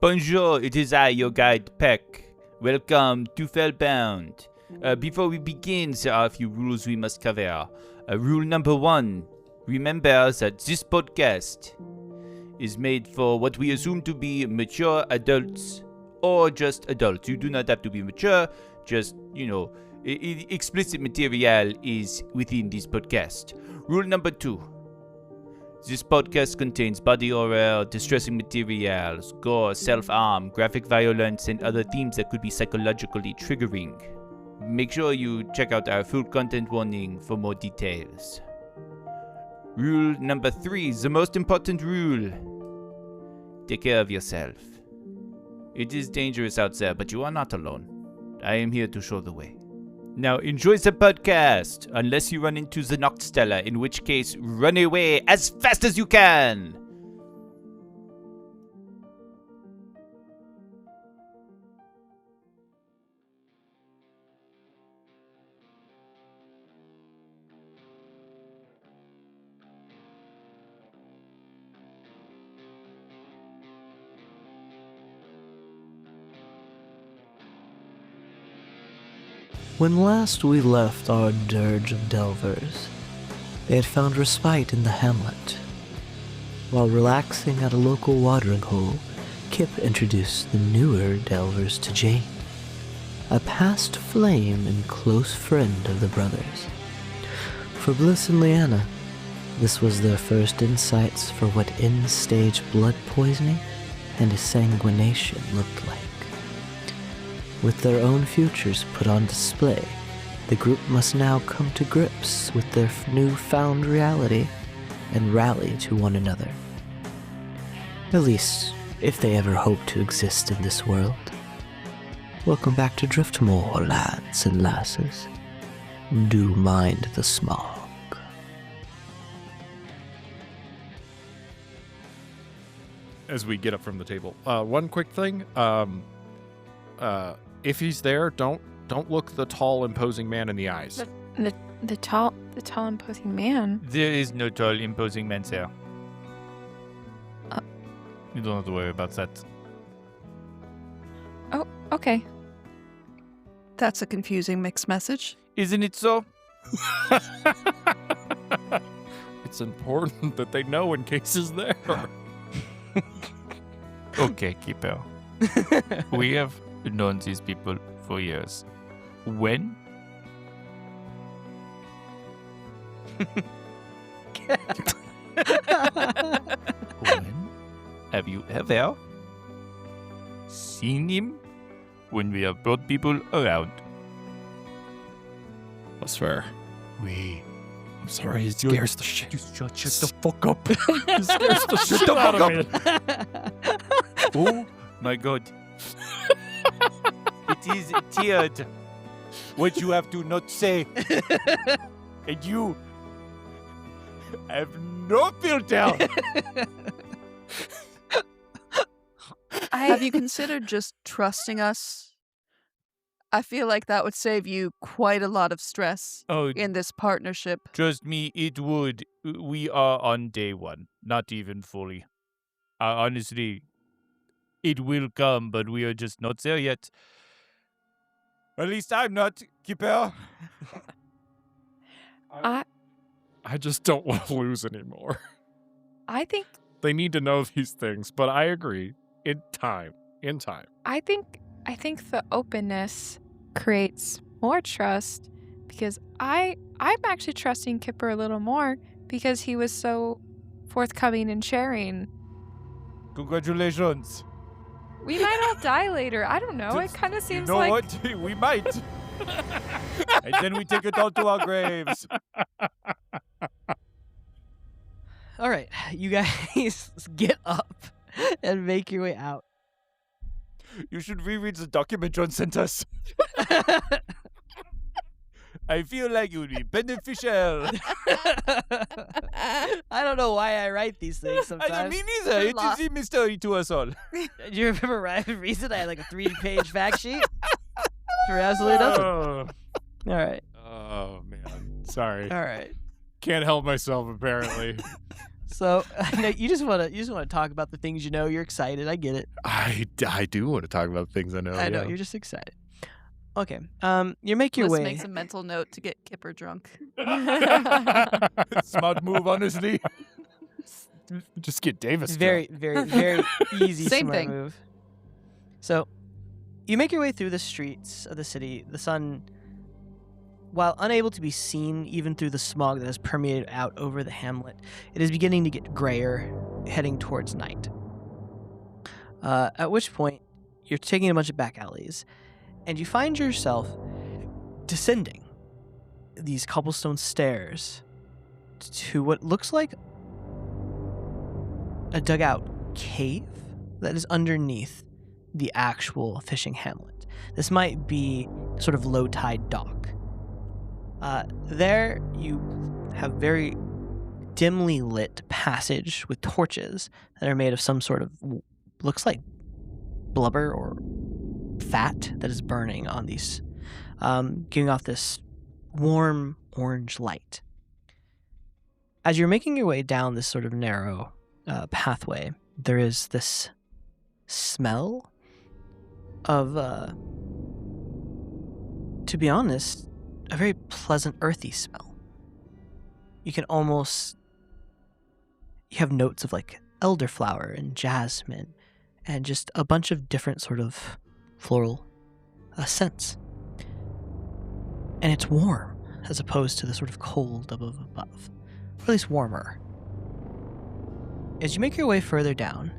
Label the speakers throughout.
Speaker 1: Bonjour, it is I, your guide Peck. Welcome to Fellbound. Before we begin, there are a few rules we must cover. Rule number 1. Remember that this podcast is made for what we assume to be mature adults or just adults. You do not have to be mature, just, explicit material is within this podcast. Rule number 2. This podcast contains body horror, distressing materials, gore, self-harm, graphic violence, and other themes that could be psychologically triggering. Make sure you check out our full content warning for more details. Rule number 3, the most important rule. Take care of yourself. It is dangerous out there, but you are not alone. I am here to show the way. Now enjoy the podcast, unless you run into the Storyteller, in which case run away as fast as you can.
Speaker 2: When last we left our dirge of delvers, they had found respite in the Hamlet. While relaxing at a local watering hole, Kipp introduced the newer delvers to Jane, a past flame and close friend of the brothers. For Blis and Leanna, this was their first insights for what end-stage blood poisoning and sanguination looked like. With their own futures put on display, the group must now come to grips with their newfound reality and rally to one another. At least, if they ever hope to exist in this world. Welcome back to Driftmore, lads and lasses. Do mind the smog.
Speaker 3: As we get up from the table, one quick thing. If he's there, don't look the tall, imposing man in the eyes.
Speaker 4: The tall, imposing man.
Speaker 1: There is no tall, imposing man there. You don't have to worry about that.
Speaker 4: Oh, okay.
Speaker 5: That's a confusing mixed message.
Speaker 1: Isn't it so?
Speaker 3: It's important that they know in case he's there.
Speaker 1: Okay, Kipper. We have known these people for years. When? When have you ever seen him when we have brought people around?
Speaker 3: That's fair. I'm sorry, it scares the shit.
Speaker 1: Shut the fuck up.
Speaker 3: It scares the shit out of me.
Speaker 1: Oh my god. It is tiered. What you have to not say. And you have no filter.
Speaker 5: Have you considered just trusting us? I feel like that would save you quite a lot of stress in this partnership.
Speaker 1: Trust me, it would. We are on day 1. Not even fully. Honestly, it will come, but we are just not there yet. At least I'm not, Kipper.
Speaker 3: I just don't want to lose anymore.
Speaker 4: I think
Speaker 3: They need to know these things, but I agree. In time.
Speaker 4: I think the openness creates more trust because I'm actually trusting Kipper a little more because he was so forthcoming and sharing.
Speaker 1: Congratulations.
Speaker 4: We might all die later. I don't know. It kind of seems
Speaker 1: You know
Speaker 4: like
Speaker 1: what? We might. And then we take it all to our graves.
Speaker 2: All right, you guys get up and make your way out.
Speaker 1: You should reread the document John sent us. I feel like it would be beneficial.
Speaker 2: I don't know why I write these things sometimes.
Speaker 1: I don't mean either. It is a mystery to us all.
Speaker 2: Do you remember when I read it? I had like a 3-page fact sheet for absolutely nothing. All right.
Speaker 3: Oh, man. Sorry.
Speaker 2: All right.
Speaker 3: Can't help myself, apparently.
Speaker 2: So no, you just want to talk about the things you know. You're excited. I get it.
Speaker 3: I do want to talk about things I know.
Speaker 2: I know. You're just excited. Okay. You make your
Speaker 5: Blis
Speaker 2: way.
Speaker 5: makes a mental note to get Kipper drunk.
Speaker 3: Smart move, honestly. Just get Davis.
Speaker 2: Very, very, very easy.
Speaker 5: Same
Speaker 2: smart
Speaker 5: thing.
Speaker 2: Move. So, you make your way through the streets of the city. The sun, while unable to be seen even through the smog that has permeated out over the hamlet, it is beginning to get grayer, heading towards night. At which point, you're taking a bunch of back alleys, and you find yourself descending these cobblestone stairs to what looks like a dugout cave that is underneath the actual fishing hamlet. This might be sort of low tide dock. There you have very dimly lit passage with torches that are made of some sort of, looks like blubber or fat that is burning on these, giving off this warm orange light. As you're making your way down this sort of narrow pathway, there is this smell of, to be honest, a very pleasant earthy smell. You can almost, you have notes of like elderflower and jasmine and just a bunch of different sort of floral scents. And it's warm as opposed to the sort of cold above, or at least warmer. As you make your way further down,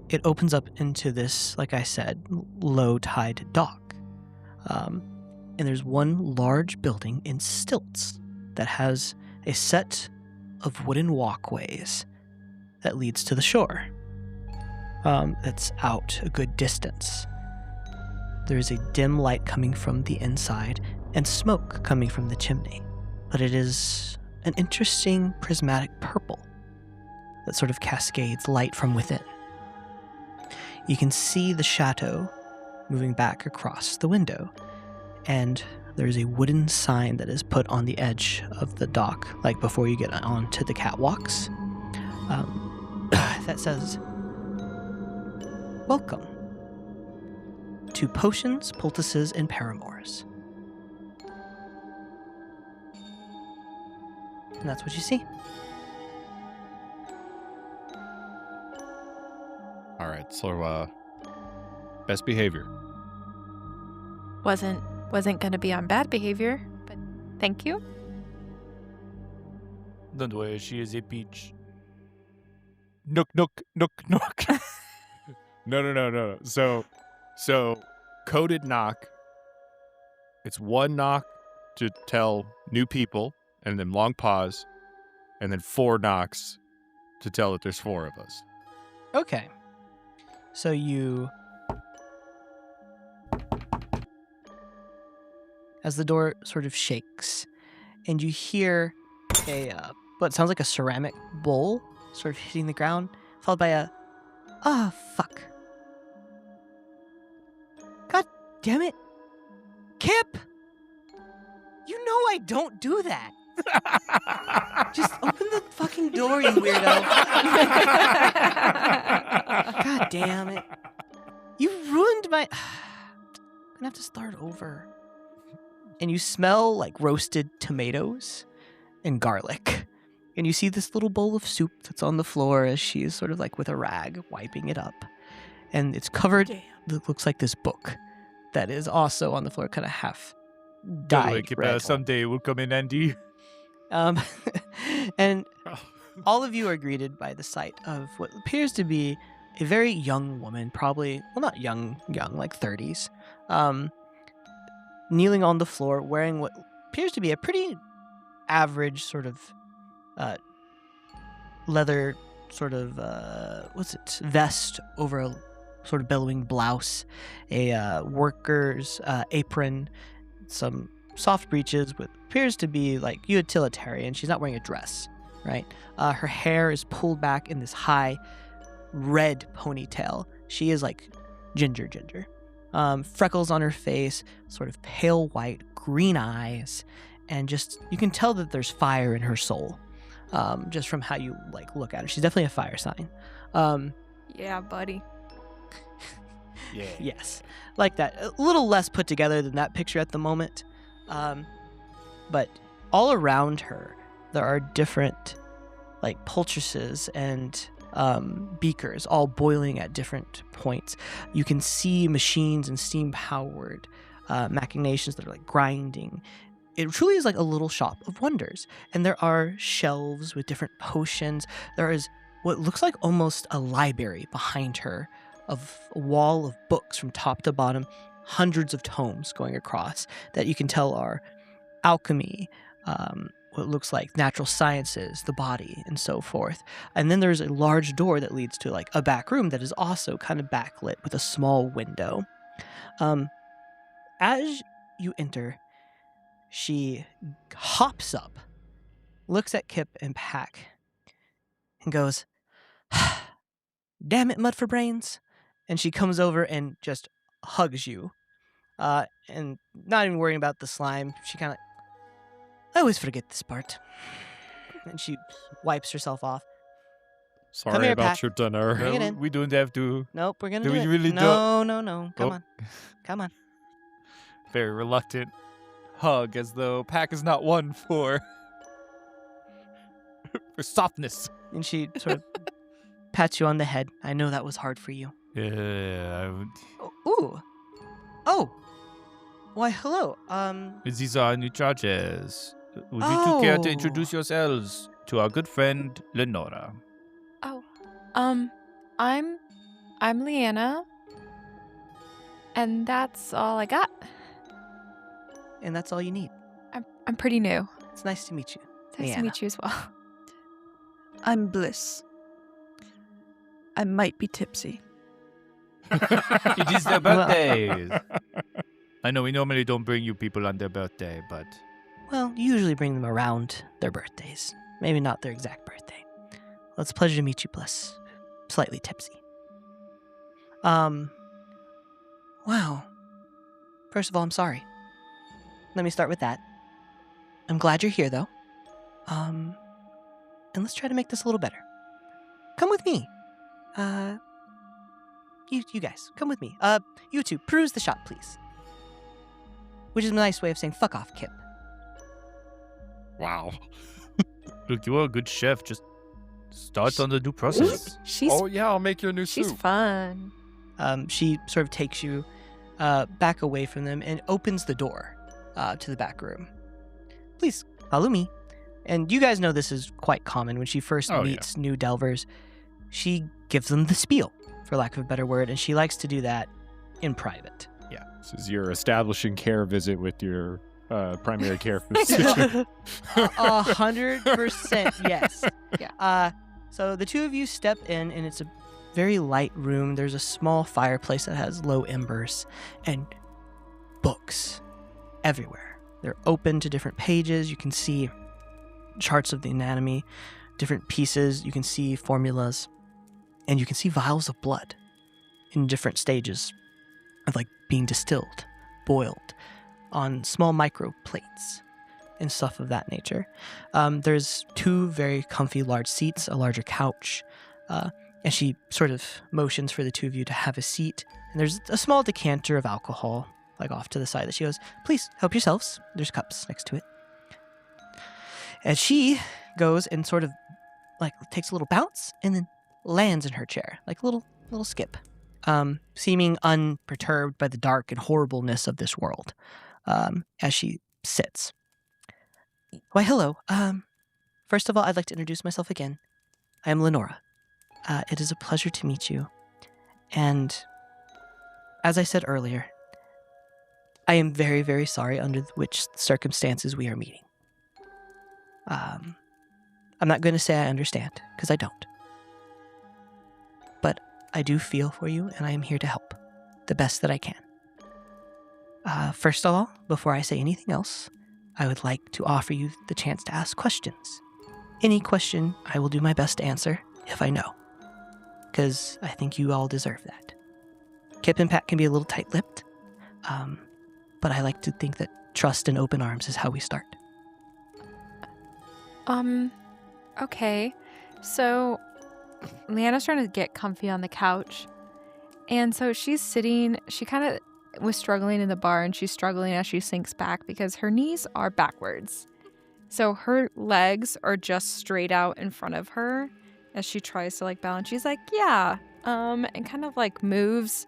Speaker 2: it opens up into this, like I said, low tide dock. And there's one large building in stilts that has a set of wooden walkways that leads to the shore. That's out a good distance. There is a dim light coming from the inside and smoke coming from the chimney, but it is an interesting prismatic purple that sort of cascades light from within. You can see the chateau moving back across the window, and there's a wooden sign that is put on the edge of the dock, like before you get onto the catwalks, that says, "Welcome to Potions, Poultices, and Paramours." And that's what you see.
Speaker 3: All right, so best behavior.
Speaker 4: Wasn't gonna be on bad behavior, but thank you.
Speaker 1: Don't worry, she is a peach. Nook, nook, nook, nook.
Speaker 3: No. So coded knock. It's one knock to tell new people, and then long pause, and then 4 knocks to tell that there's 4 of us.
Speaker 2: Okay. So you... As the door sort of shakes, and you hear a, what sounds like a ceramic bowl sort of hitting the ground, followed by a, fuck. God damn it. Kip! You know I don't do that. Just open the fucking door, you weirdo. God damn it. You ruined my... I'm gonna have to start over. And you smell like roasted tomatoes and garlic. And you see this little bowl of soup that's on the floor as she is sort of like with a rag wiping it up. And it's covered, it looks like this book that is also on the floor, kind of half dyed red.
Speaker 1: Someday will come in handy.
Speaker 2: And all of you are greeted by the sight of what appears to be a very young woman, probably, well, not young, like 30s, kneeling on the floor, wearing what appears to be a pretty average sort of leather sort of, vest over a sort of billowing blouse, a worker's apron, some soft breeches with appears to be like utilitarian. She's not wearing a dress, right? Her hair is pulled back in this high red ponytail. She is like ginger. Freckles on her face, sort of pale white, green eyes, and just, you can tell that there's fire in her soul. just from how you look at her. She's definitely a fire sign.
Speaker 4: Yeah, buddy.
Speaker 1: Yeah.
Speaker 2: Yes, like that. A little less put together than that picture at the moment. But all around her, there are different poultices and beakers all boiling at different points. You can see machines and steam-powered machinations that are grinding. It truly is like a little shop of wonders. And there are shelves with different potions. There is what looks like almost a library behind her, of a wall of books from top to bottom, hundreds of tomes going across that you can tell are alchemy, what looks like natural sciences, the body, and so forth. And then there's a large door that leads to a back room that is also kind of backlit with a small window. As you enter, she hops up, looks at Kipp and Pack, and goes, "Damn it, Mud for Brains." And she comes over and just hugs you. And not even worrying about the slime, she kind of, I always forget this part. And she wipes herself off.
Speaker 3: Sorry
Speaker 2: Come here,
Speaker 3: about
Speaker 2: Pack.
Speaker 3: your dinner.
Speaker 2: Bring it in.
Speaker 1: We don't have to.
Speaker 2: Nope, we're gonna
Speaker 1: Do
Speaker 2: do
Speaker 1: we
Speaker 2: it.
Speaker 1: really do
Speaker 2: no,
Speaker 1: it?
Speaker 2: no. Come
Speaker 1: Oh.
Speaker 2: on. Come on.
Speaker 1: Very reluctant hug, as though Pack is not one for for softness.
Speaker 2: And she sort of pats you on the head. I know that was hard for you.
Speaker 1: Yeah.
Speaker 2: Ooh. Oh. Why, hello.
Speaker 1: These are new charges. Would you two care to introduce yourselves to our good friend Lenora?
Speaker 4: Oh, I'm Leanna, and that's all I got.
Speaker 2: And that's all you need.
Speaker 4: I'm pretty new.
Speaker 2: It's nice to meet you.
Speaker 4: It's nice to
Speaker 2: Leanna.
Speaker 4: meet you as well.
Speaker 5: I'm Blis. I might be tipsy.
Speaker 1: It is their birthdays. I know we normally don't bring you people on their birthday, but
Speaker 2: Well, you usually bring them around their birthdays. Maybe not their exact birthday. Well, it's a pleasure to meet you, Bliss. Slightly tipsy. Wow. First of all, I'm sorry. Let me start with that. I'm glad you're here, though. And let's try to make this a little better. Come with me. You guys, come with me. You two, peruse the shop, please. Which is a nice way of saying fuck off, Kipp.
Speaker 3: Wow.
Speaker 1: look, you are a good chef. Just start on the new process.
Speaker 4: She's
Speaker 3: Oh, yeah, I'll make you a new
Speaker 4: she's
Speaker 3: soup.
Speaker 4: fun.
Speaker 2: She sort of takes you back away from them and opens the door to the back room. Please, follow me. And you guys know this is quite common. When she first meets new Delvers, she gives them the spiel, for lack of a better word, and she likes to do that in private.
Speaker 3: This is your establishing care visit with your primary care physician.
Speaker 2: 100% yes.
Speaker 4: Yeah.
Speaker 2: So the two of you step in, and it's a very light room. There's a small fireplace that has low embers, and books everywhere. They're open to different pages. You can see charts of the anatomy, different pieces. You can see formulas, and you can see vials of blood in different stages of being distilled, boiled on small micro plates and stuff of that nature. There's two very comfy large seats, a larger couch, and she sort of motions for the two of you to have a seat. And there's a small decanter of alcohol off to the side that she goes, "Please help yourselves." There's cups next to it. And she goes and sort of takes a little bounce and then lands in her chair, a little skip, seeming unperturbed by the dark and horribleness of this world, as she sits. Why, hello. First of all, I'd like to introduce myself again. I am Lenora. It is a pleasure to meet you. And as I said earlier, I am very, very sorry under which circumstances we are meeting. I'm not going to say I understand, because I don't. But I do feel for you, and I am here to help the best that I can. First of all, before I say anything else, I would like to offer you the chance to ask questions. Any question, I will do my best to answer if I know, because I think you all deserve that. Kipp and Pat can be a little tight-lipped, but I like to think that trust and open arms is how we start.
Speaker 4: Okay. So Leanna's trying to get comfy on the couch. And so she's sitting, she kind of was struggling in the bar, and she's struggling as she sinks back because her knees are backwards. So her legs are just straight out in front of her as she tries to like balance. She's like, yeah, and kind of like moves.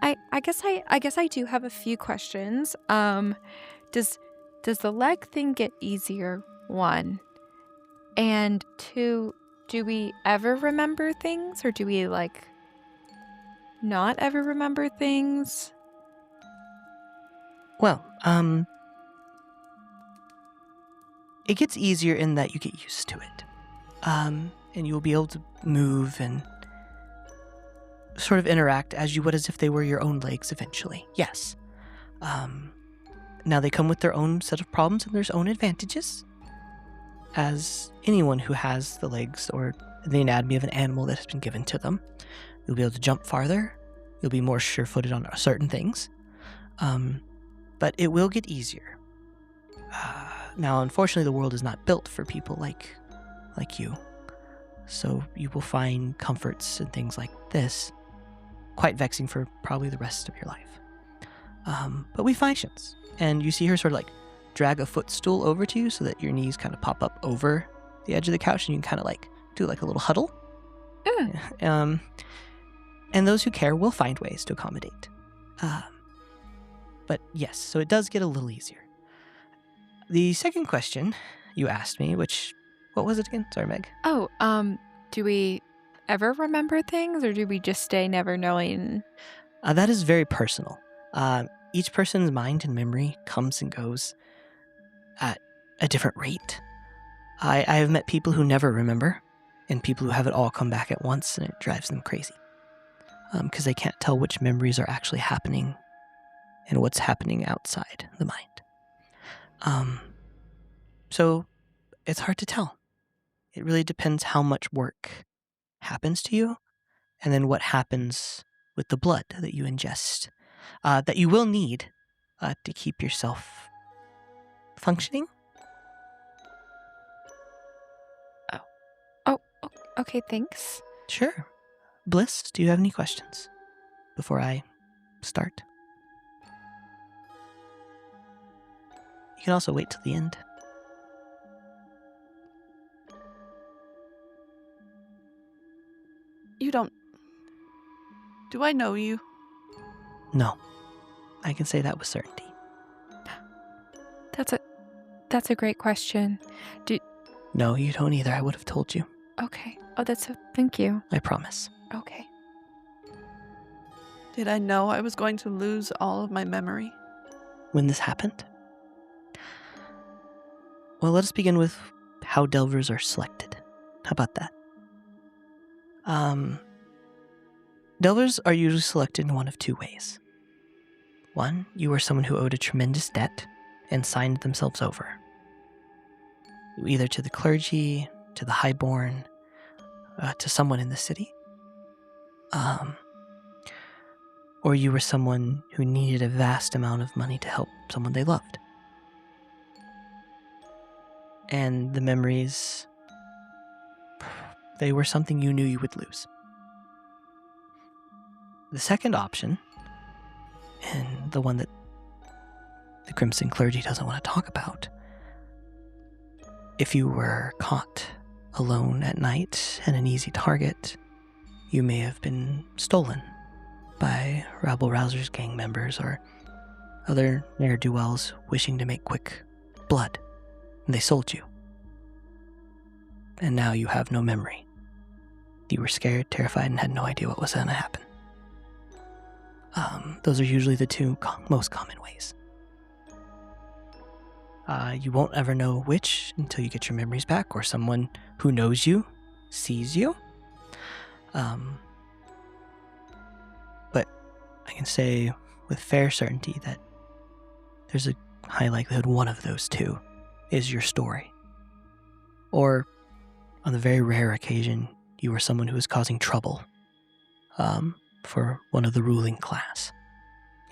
Speaker 4: I guess I do have a few questions. Does the leg thing get easier? 1. And 2, do we ever remember things, or do we like not ever remember things?
Speaker 2: Well, it gets easier in that you get used to it. And you'll be able to move and sort of interact as you would as if they were your own legs eventually. Yes. Now they come with their own set of problems and their own advantages. As anyone who has the legs or the anatomy of an animal that has been given to them, you'll be able to jump farther. You'll be more sure-footed on certain things. But it will get easier. Now, unfortunately, the world is not built for people like you. So you will find comforts and things like this quite vexing for probably the rest of your life. But we find patience. And you see her sort of like drag a footstool over to you so that your knees kind of pop up over the edge of the couch, and you can kind of like do like a little huddle. And those who care will find ways to accommodate. But yes, so it does get a little easier. The second question you asked me, what was it again? Sorry, Meg.
Speaker 4: Oh, do we ever remember things, or do we just stay never knowing?
Speaker 2: That is very personal. Each person's mind and memory comes and goes at a different rate. I have met people who never remember, and people who have it all come back at once, and it drives them crazy. Because they can't tell which memories are actually happening and what's happening outside the mind. So it's hard to tell. It really depends how much work happens to you, and then what happens with the blood that you ingest, that you will need to keep yourself functioning.
Speaker 4: Oh, okay, thanks.
Speaker 2: Sure. Bliss, do you have any questions before I start? You can also wait till the end.
Speaker 5: You don't... Do I know you?
Speaker 2: No. I can say that with certainty.
Speaker 4: That's a great question.
Speaker 2: No, you don't either. I would have told you.
Speaker 4: Okay. Oh, thank you.
Speaker 2: I promise.
Speaker 4: Okay.
Speaker 5: Did I know I was going to lose all of my memory?
Speaker 2: When this happened? Well, let us begin with how delvers are selected. How about that? Delvers are usually selected in one of 2 ways. 1, you are someone who owed a tremendous debt and signed themselves over. Either to the clergy, to the highborn, to someone in the city. Or you were someone who needed a vast amount of money to help someone they loved. And the memories, they were something you knew you would lose. The second option, and the one that the Crimson Clergy doesn't want to talk about, if you were caught alone at night and an easy target, you may have been stolen by rabble-rousers, gang members, or other ne'er-do-wells wishing to make quick blood, and they sold you. And now you have no memory. You were scared, terrified, and had no idea what was going to happen. Those are usually the 2 most common ways. You won't ever know which until you get your memories back, or someone who knows you sees you. But I can say with fair certainty that there's a high likelihood one of those 2 is your story. Or, on the very rare occasion, you were someone who was causing trouble for one of the ruling class,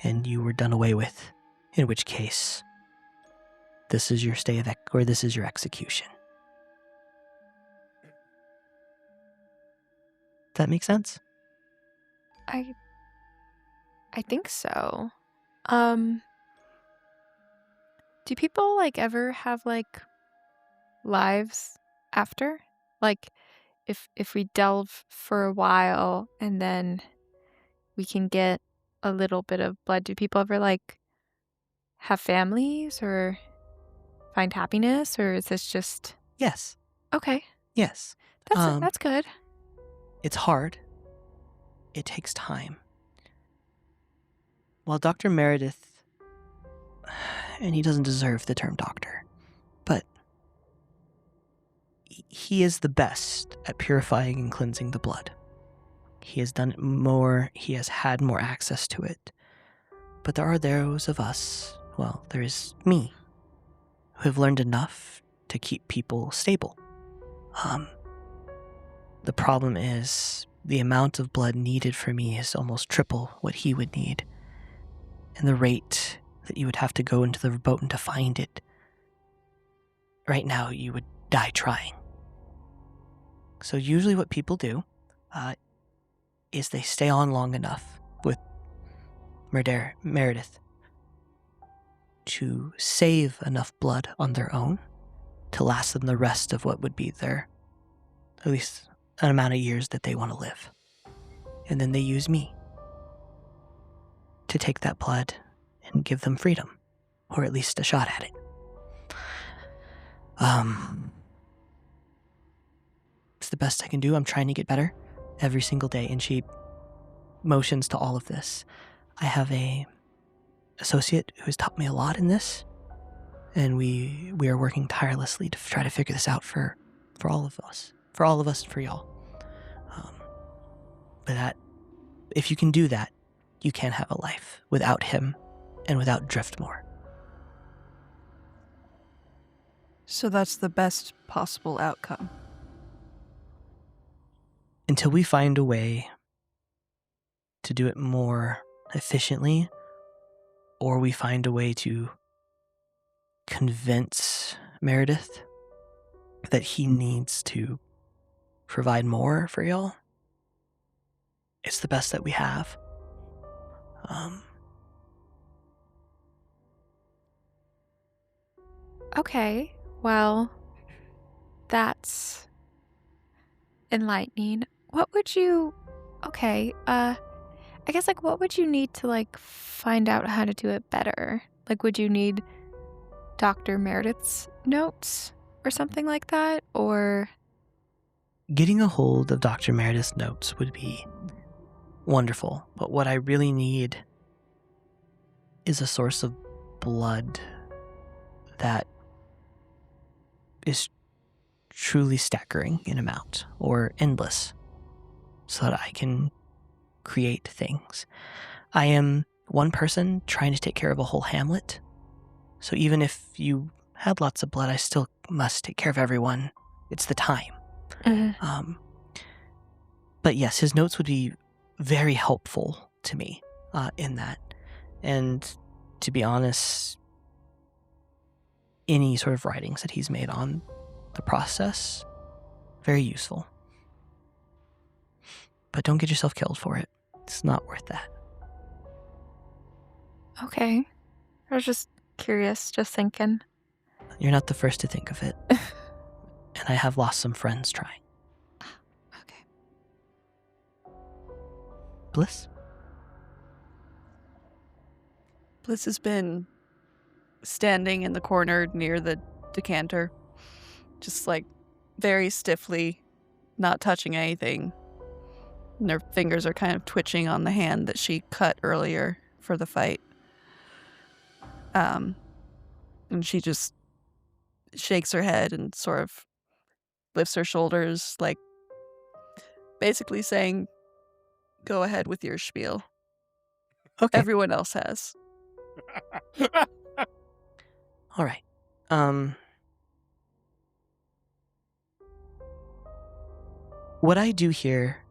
Speaker 2: and you were done away with, in which case this is your this is your execution. That make sense?
Speaker 4: I think so. Do people like ever have like lives after? Like if we delve for a while and then we can get a little bit of blood, do people ever like have families or find happiness, or is this just
Speaker 2: Yes.
Speaker 4: okay?
Speaker 2: Yes.
Speaker 4: That's good.
Speaker 2: It's hard. It takes time. While Dr. Meredith, and he doesn't deserve the term doctor, but he is the best at purifying and cleansing the blood. He has done it more, he has had more access to it. But there are those of us, well, there is me, who have learned enough to keep people stable. The problem is the amount of blood needed for me is almost triple what he would need. And the rate that you would have to go into the Varton to find it, right now you would die trying. So usually what people do is they stay on long enough with Meredith to save enough blood on their own to last them the rest of what would be their, at least an amount of years that they want to live. And then they use me to take that blood and give them freedom, or at least a shot at it. It's the best I can do. I'm trying to get better every single day, and she motions to all of this. I have a associate who has taught me a lot in this, and we are working tirelessly to try to figure this out for all of us, and for y'all. But that, if you can do that, you can have a life without him and without Driftmore.
Speaker 5: So that's the best possible outcome.
Speaker 2: Until we find a way to do it more efficiently, or we find a way to convince Meredith that he needs to provide more for y'all, it's the best that we have.
Speaker 4: Okay, well, that's enlightening. What would you, I guess, like, what would you need to, like, find out how to do it better? Like, would you need Dr. Meredith's notes or something like that, or?
Speaker 2: Getting a hold of Dr. Meredith's notes would be wonderful, but what I really need is a source of blood that is truly staggering in amount or endless, so that I can create things. I am one person trying to take care of a whole Hamlet, so even if you had lots of blood, I still must take care of everyone. It's the time.
Speaker 4: Mm-hmm.
Speaker 2: But yes, his notes would be very helpful to me in that. And to be honest, any sort of writings that he's made on the process, very useful. But don't get yourself killed for it. It's not worth that.
Speaker 4: Okay. I was just curious, just thinking.
Speaker 2: You're not the first to think of it. And I have lost some friends trying.
Speaker 4: Okay.
Speaker 2: Blis?
Speaker 5: Blis has been standing in the corner near the decanter, just like very stiffly, not touching anything. And her fingers are kind of twitching on the hand that she cut earlier for the fight. And she just shakes her head and sort of lifts her shoulders, like basically saying, "Go ahead with your spiel.
Speaker 2: Okay.
Speaker 5: Everyone else has."
Speaker 2: All right. What I do here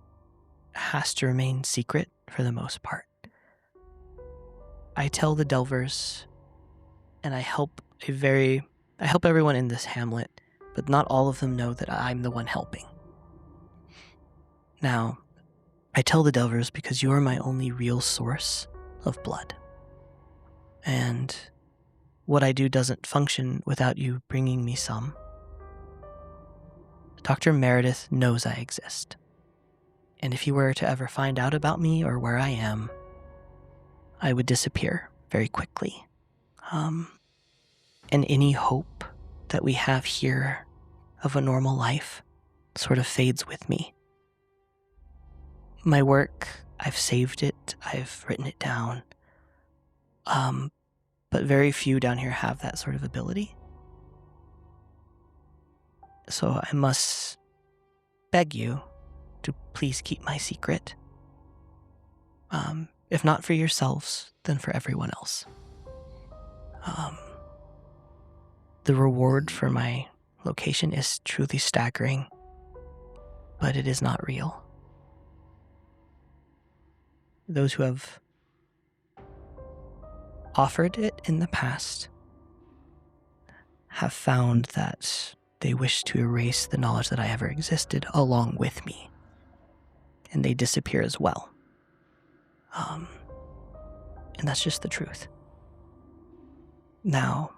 Speaker 2: has to remain secret for the most part. I tell the Delvers, and I help everyone in this hamlet, but not all of them know that I'm the one helping. Now, I tell the Delvers because you are my only real source of blood. And what I do doesn't function without you bringing me some. Dr. Meredith knows I exist. And if he were to ever find out about me or where I am, I would disappear very quickly. And any hope that we have here of a normal life sort of fades with me. My work, I've saved it, I've written it down. But very few down here have that sort of ability. So I must beg you to please keep my secret. If not for yourselves, then for everyone else. The reward for my location is truly staggering, but it is not real. Those who have offered it in the past have found that they wish to erase the knowledge that I ever existed along with me, and they disappear as well. And that's just the truth. Now,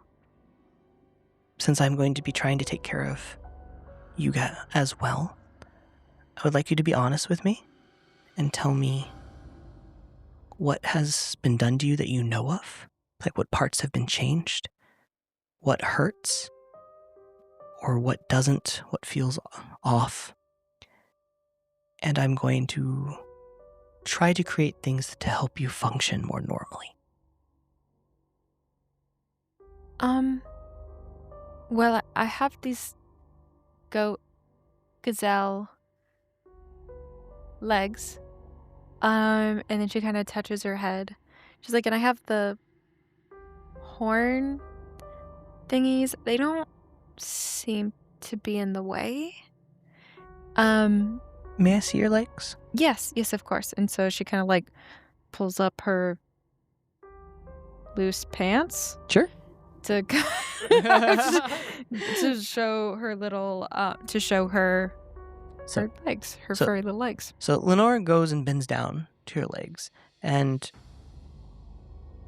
Speaker 2: since I'm going to be trying to take care of you guys as well, I would like you to be honest with me and tell me what has been done to you that you know of, like what parts have been changed, what hurts, or what doesn't, what feels off. And I'm going to try to create things to help you function more normally.
Speaker 4: Well, I have these gazelle legs. And then she kind of touches her head. She's like, and I have the horn thingies. They don't seem to be in the way.
Speaker 2: May I see your legs?
Speaker 4: Yes, of course. And so she kind of like pulls up her loose pants.
Speaker 2: Sure.
Speaker 4: To show her little, her legs, her furry little legs.
Speaker 2: So Lenore goes and bends down to her legs and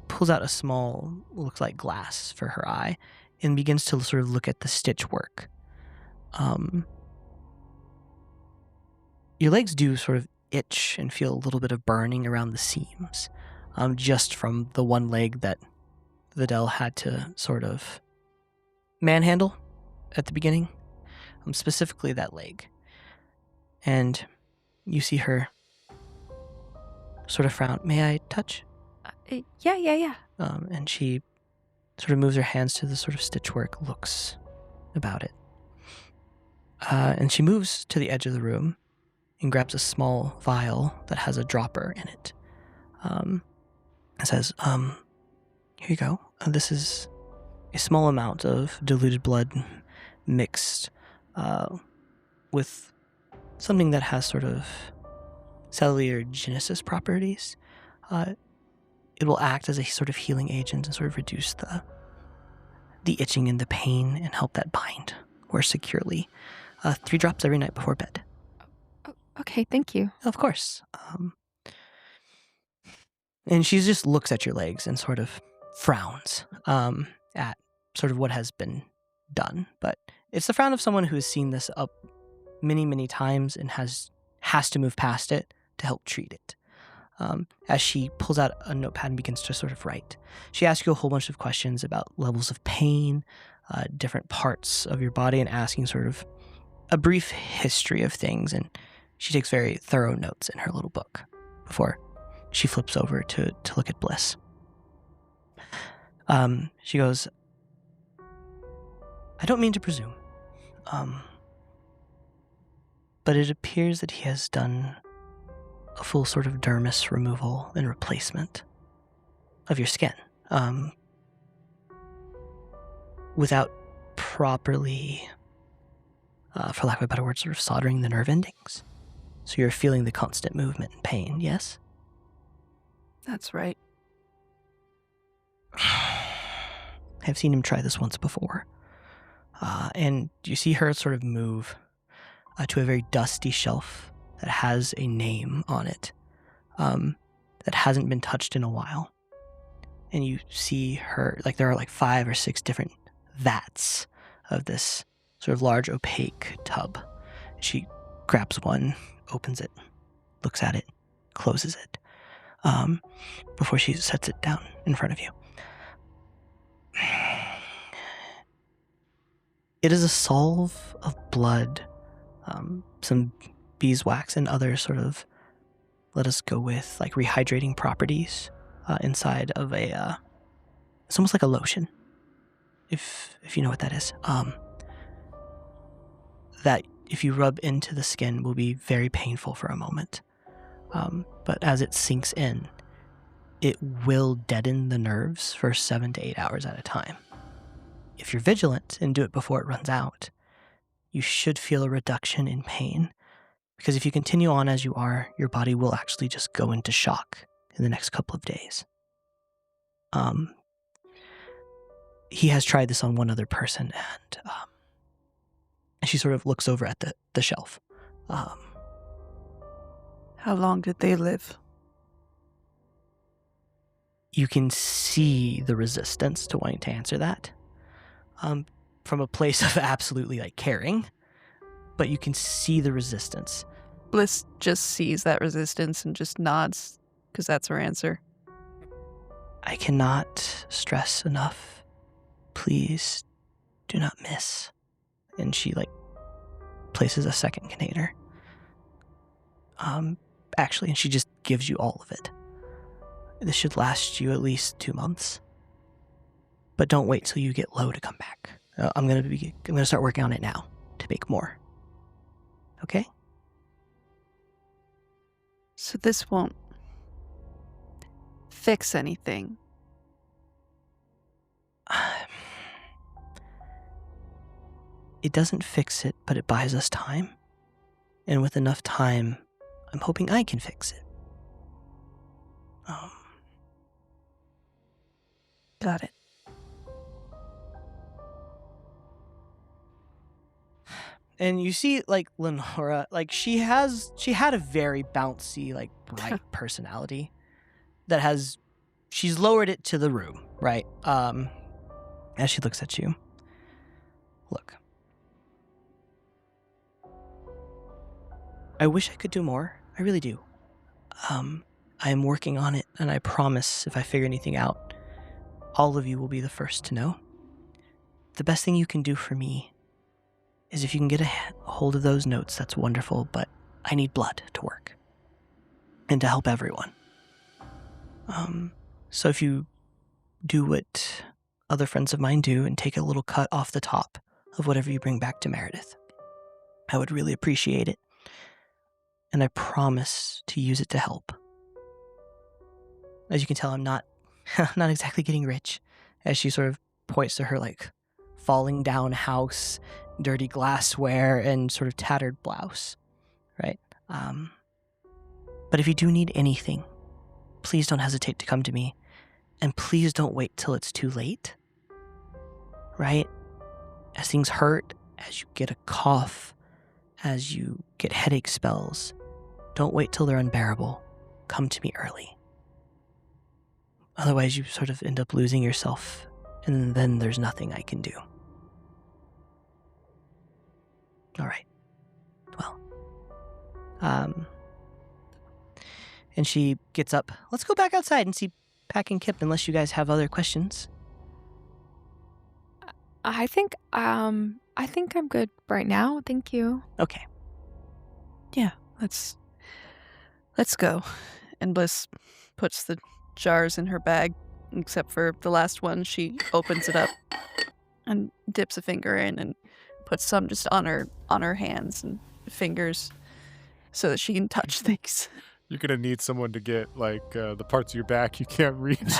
Speaker 2: pulls out a small, looks like glass for her eye, and begins to sort of look at the stitch work. Your legs do sort of itch and feel a little bit of burning around the seams, just from the one leg that Vidal had to sort of manhandle at the beginning, specifically that leg. And you see her sort of frown. May I touch?
Speaker 4: Yeah.
Speaker 2: And she sort of moves her hands to the sort of stitchwork, looks about it. And she moves to the edge of the room and grabs a small vial that has a dropper in it. And says, here you go. This is a small amount of diluted blood mixed with something that has sort of cellular genesis properties. It will act as a sort of healing agent and sort of reduce the itching and the pain and help that bind more securely. 3 drops every night before bed.
Speaker 4: Okay, thank you.
Speaker 2: Of course. And she just looks at your legs and sort of frowns at sort of what has been done. But it's the frown of someone who has seen this up many, many times and has to move past it to help treat it. As she pulls out a notepad and begins to sort of write. She asks you a whole bunch of questions about levels of pain, different parts of your body, and asking sort of a brief history of things. And she takes very thorough notes in her little book before she flips over to look at Blis. She goes, I don't mean to presume, but it appears that he has done a full sort of dermis removal and replacement of your skin, without properly, for lack of a better word, sort of soldering the nerve endings. So you're feeling the constant movement and pain, yes?
Speaker 5: That's right.
Speaker 2: I've seen him try this once before. And you see her sort of move to a very dusty shelf that has a name on it that hasn't been touched in a while. And you see her, like there are like 5 or 6 different vats of this sort of large opaque tub. She grabs one, opens it, looks at it, closes it, before she sets it down in front of you. It is a salve of blood, some beeswax and other sort of, let us go with, like rehydrating properties inside of a, it's almost like a lotion, if you know what that is. That if you rub into the skin will be very painful for a moment. But as it sinks in, it will deaden the nerves for 7 to 8 hours at a time. If you're vigilant and do it before it runs out, you should feel a reduction in pain, because if you continue on as you are, your body will actually just go into shock in the next couple of days. He has tried this on one other person, and she sort of looks over at the shelf.
Speaker 5: How long did they live?
Speaker 2: You can see the resistance to wanting to answer that from a place of absolutely like caring, but you can see the resistance.
Speaker 5: Bliss just sees that resistance and just nods, because that's her answer.
Speaker 2: I cannot stress enough. Please do not miss. And she like places a second container. Actually, and she just gives you all of it. This should last you at least 2 months. But don't wait till you get low to come back. I'm gonna start working on it now to make more. Okay?
Speaker 5: So this won't fix anything.
Speaker 2: It doesn't fix it, but it buys us time. And with enough time, I'm hoping I can fix it.
Speaker 5: Got it.
Speaker 2: And you see, like, Lenora, like, she had a very bouncy, like, bright personality that she's lowered it to the room, right? As she looks at you. Look. I wish I could do more. I really do. I am working on it, and I promise if I figure anything out, all of you will be the first to know. The best thing you can do for me is if you can get a hold of those notes, that's wonderful, but I need blood to work and to help everyone. So if you do what other friends of mine do and take a little cut off the top of whatever you bring back to Meredith, I would really appreciate it. And I promise to use it to help. As you can tell, I'm not exactly getting rich, as she sort of points to her, like, falling down house, dirty glassware, and sort of tattered blouse, right? But if you do need anything, please don't hesitate to come to me, and please don't wait till it's too late, right? As things hurt, as you get a cough, as you get headache spells, don't wait till they're unbearable. Come to me early. Otherwise, you sort of end up losing yourself, and then there's nothing I can do. All right. Well. And she gets up. Let's go back outside and see Pack and Kip, unless you guys have other questions.
Speaker 4: I think I'm good right now. Thank you.
Speaker 2: Okay.
Speaker 5: Yeah, let's go. And Bliss puts the jars in her bag, except for the last one. She opens it up and dips a finger in and puts some just on her hands and fingers so that she can touch things.
Speaker 3: You're going to need someone to get, like, the parts of your back you can't reach.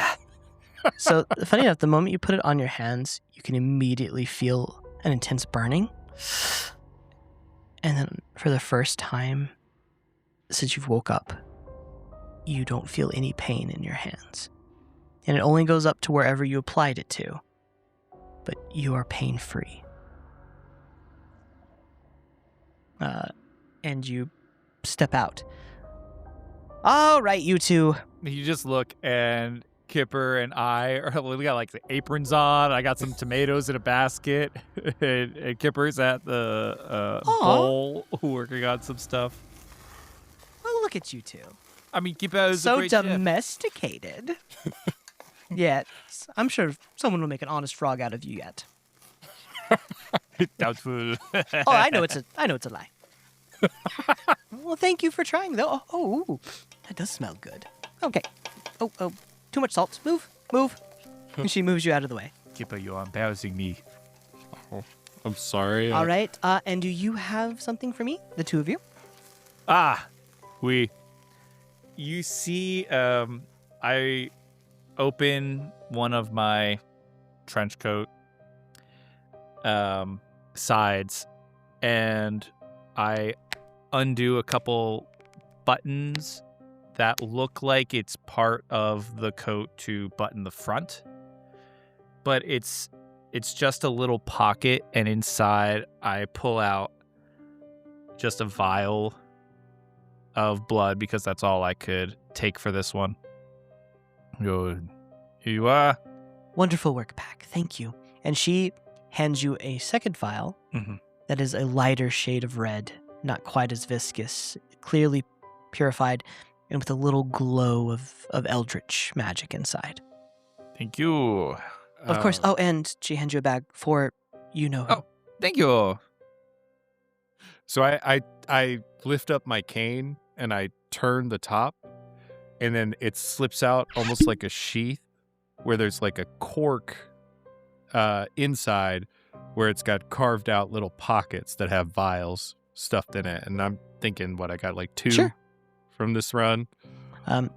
Speaker 2: So, funny enough, the moment you put it on your hands, you can immediately feel an intense burning. And then, for the first time since you've woke up, you don't feel any pain in your hands. And it only goes up to wherever you applied it to. But you are pain-free. And you
Speaker 6: step out. All right, you two.
Speaker 3: You just look, and Kipper and I we got like the aprons on. I got some tomatoes in a basket, and Kipper's at the bowl working on some stuff.
Speaker 6: Oh, look at you two.
Speaker 1: I mean, Kipper is a
Speaker 6: So
Speaker 1: great chef.
Speaker 6: domesticated. Yet, I'm sure someone will make an honest frog out of you yet.
Speaker 1: Doubtful.
Speaker 6: Oh, I know it's a lie. Well, thank you for trying, though. Oh, that does smell good. Okay. Oh, too much salt. Move. And she moves you out of the way.
Speaker 1: Kipper, you're embarrassing me.
Speaker 3: I'm sorry.
Speaker 6: All right. And do you have something for me, the two of you?
Speaker 3: You see, I open one of my trench coat sides, and I undo a couple buttons that look like it's part of the coat to button the front, but it's just a little pocket, and inside I pull out just a vial of blood because that's all I could take for this one. Here you are.
Speaker 6: Wonderful work, Pack. Thank you. And she hands you a second vial that is a lighter shade of red, not quite as viscous, clearly purified, and with a little glow of eldritch magic inside.
Speaker 1: Thank you.
Speaker 6: Of course. Oh, and she hands you a bag for you know who.
Speaker 1: Oh, thank you.
Speaker 3: So I lift up my cane and I turn the top, and then it slips out almost like a sheath where there's like a cork inside where it's got carved out little pockets that have vials stuffed in it. And I'm thinking, I got like 2
Speaker 6: Sure.
Speaker 3: from this run.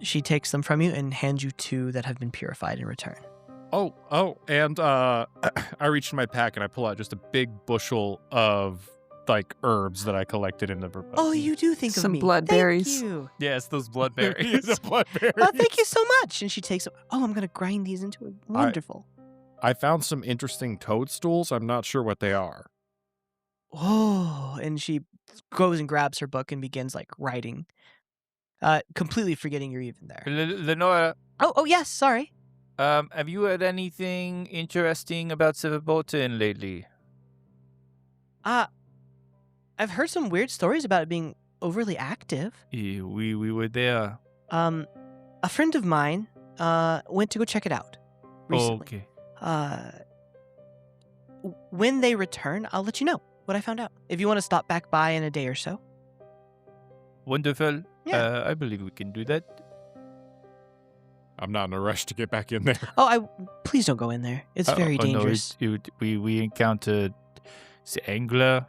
Speaker 6: She takes them from you and hands you 2 that have been purified in return.
Speaker 3: And I reach in my pack and I pull out just a big bushel of like herbs that I collected in the vermouth.
Speaker 6: Oh, you do think of
Speaker 5: Some
Speaker 6: me.
Speaker 5: bloodberries.
Speaker 6: Thank you.
Speaker 3: Yes, those bloodberries. The bloodberries.
Speaker 6: Oh, thank you so much. And she takes them. Oh, I'm going to grind these into it. Wonderful.
Speaker 3: I found some interesting toadstools. I'm not sure what they are.
Speaker 6: Oh, and she goes and grabs her book and begins like writing, completely forgetting you're even there.
Speaker 1: Lenora,
Speaker 6: Oh, yes. Sorry.
Speaker 1: have you heard anything interesting about Silverbolton lately?
Speaker 6: I've heard some weird stories about it being overly active.
Speaker 1: Yeah, we were there.
Speaker 6: A friend of mine went to go check it out recently.
Speaker 1: Okay.
Speaker 6: When they return, I'll let you know what I found out. If you want to stop back by in a day or so.
Speaker 1: Wonderful.
Speaker 6: Yeah.
Speaker 1: I believe we can do that.
Speaker 3: I'm not in a rush to get back in there.
Speaker 6: Oh, please don't go in there. It's very dangerous.
Speaker 1: No, we encountered the angler.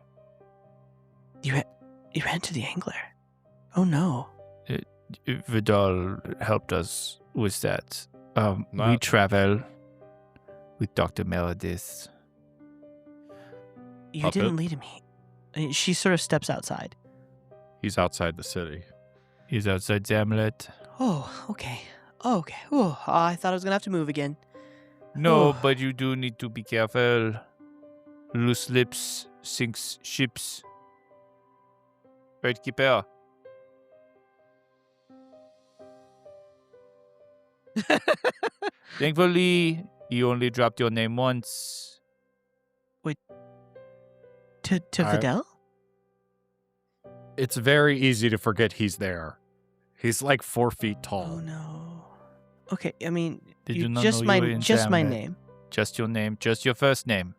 Speaker 6: You ran to the angler. Oh no.
Speaker 1: Vidal helped us with that. We
Speaker 3: Not-
Speaker 1: travel with Dr. Meredith.
Speaker 6: You
Speaker 3: Puppet?
Speaker 6: didn't lead me. She sort of steps outside.
Speaker 3: He's outside the city.
Speaker 1: He's outside Hamlet.
Speaker 6: Oh, okay. Oh, I thought I was gonna have to move again.
Speaker 1: No,
Speaker 6: Oh.
Speaker 1: but you do need to be careful. Loose lips sinks ships. Right, Kipper? Thankfully, you only dropped your name once.
Speaker 6: To
Speaker 3: I-
Speaker 6: Vidal?
Speaker 3: It's very easy to forget he's there. He's like 4 feet tall.
Speaker 6: Oh no. Okay, I mean,
Speaker 1: Did you not
Speaker 6: just
Speaker 1: know
Speaker 6: my
Speaker 1: you were in
Speaker 6: just my
Speaker 1: Hamlet?
Speaker 6: name.
Speaker 1: Just your name, just your first name.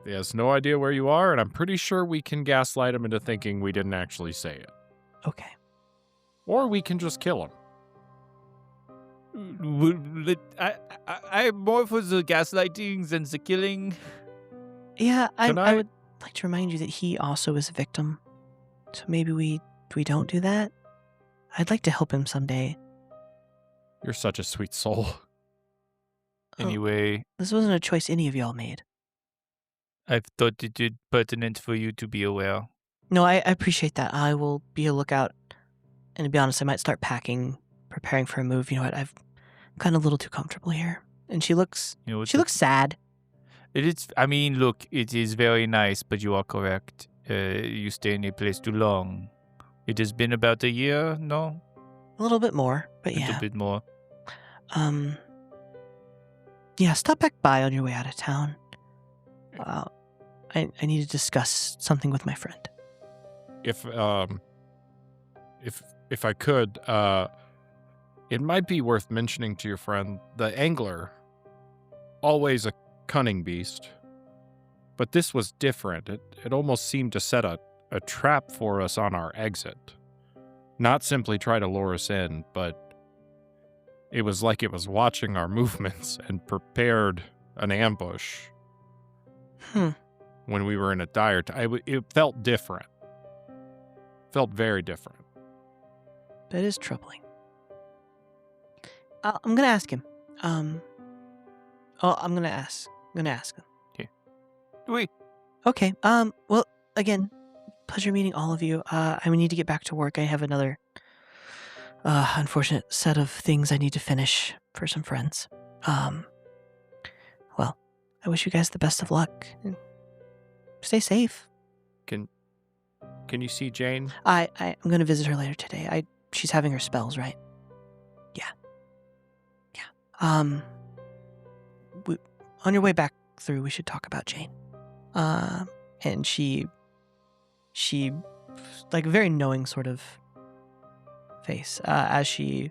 Speaker 3: He has no idea where you are, and I'm pretty sure we can gaslight him into thinking we didn't actually say it.
Speaker 6: Okay.
Speaker 3: Or we can just kill him.
Speaker 1: I'm more for the gaslighting than the killing.
Speaker 6: Yeah, I
Speaker 3: Tonight-
Speaker 6: would like to remind you that he also is a victim. So maybe we don't do that. I'd like to help him someday.
Speaker 3: You're such a sweet soul.
Speaker 6: Oh,
Speaker 1: Anyway,
Speaker 6: this wasn't a choice any of y'all made.
Speaker 1: I thought it was pertinent for you to be aware.
Speaker 6: No, I appreciate that. I will be a lookout. And to be honest, I might start packing, preparing for a move. You know what? I've gotten a little too comfortable here. And she looks
Speaker 1: You know,
Speaker 6: sad.
Speaker 1: It is. I mean, look, it is very nice, but you are correct. You stay in a place too long. It has been about a year, no?
Speaker 6: A little bit more, but
Speaker 1: A little
Speaker 6: yeah.
Speaker 1: bit more.
Speaker 6: Yeah, stop back by on your way out of town. I need to discuss something with my friend.
Speaker 3: If I could, it might be worth mentioning to your friend the angler. Always a cunning beast. But this was different. It almost seemed to set a trap for us on our exit. Not simply try to lure us in, but it was like it was watching our movements and prepared an ambush. When we were in a dire time. It felt different. Felt very different.
Speaker 6: That is troubling. I'm going to ask him. I'm going to ask him.
Speaker 1: Oui.
Speaker 6: Okay. Well, again, pleasure meeting all of you. I need to get back to work. I have another unfortunate set of things I need to finish for some friends. Well, I wish you guys the best of luck. Stay safe.
Speaker 3: Can you see Jane?
Speaker 6: I'm going to visit her later today. She's having her spells, right? Yeah. On your way back through, we should talk about Jane. And she like very knowing sort of face, you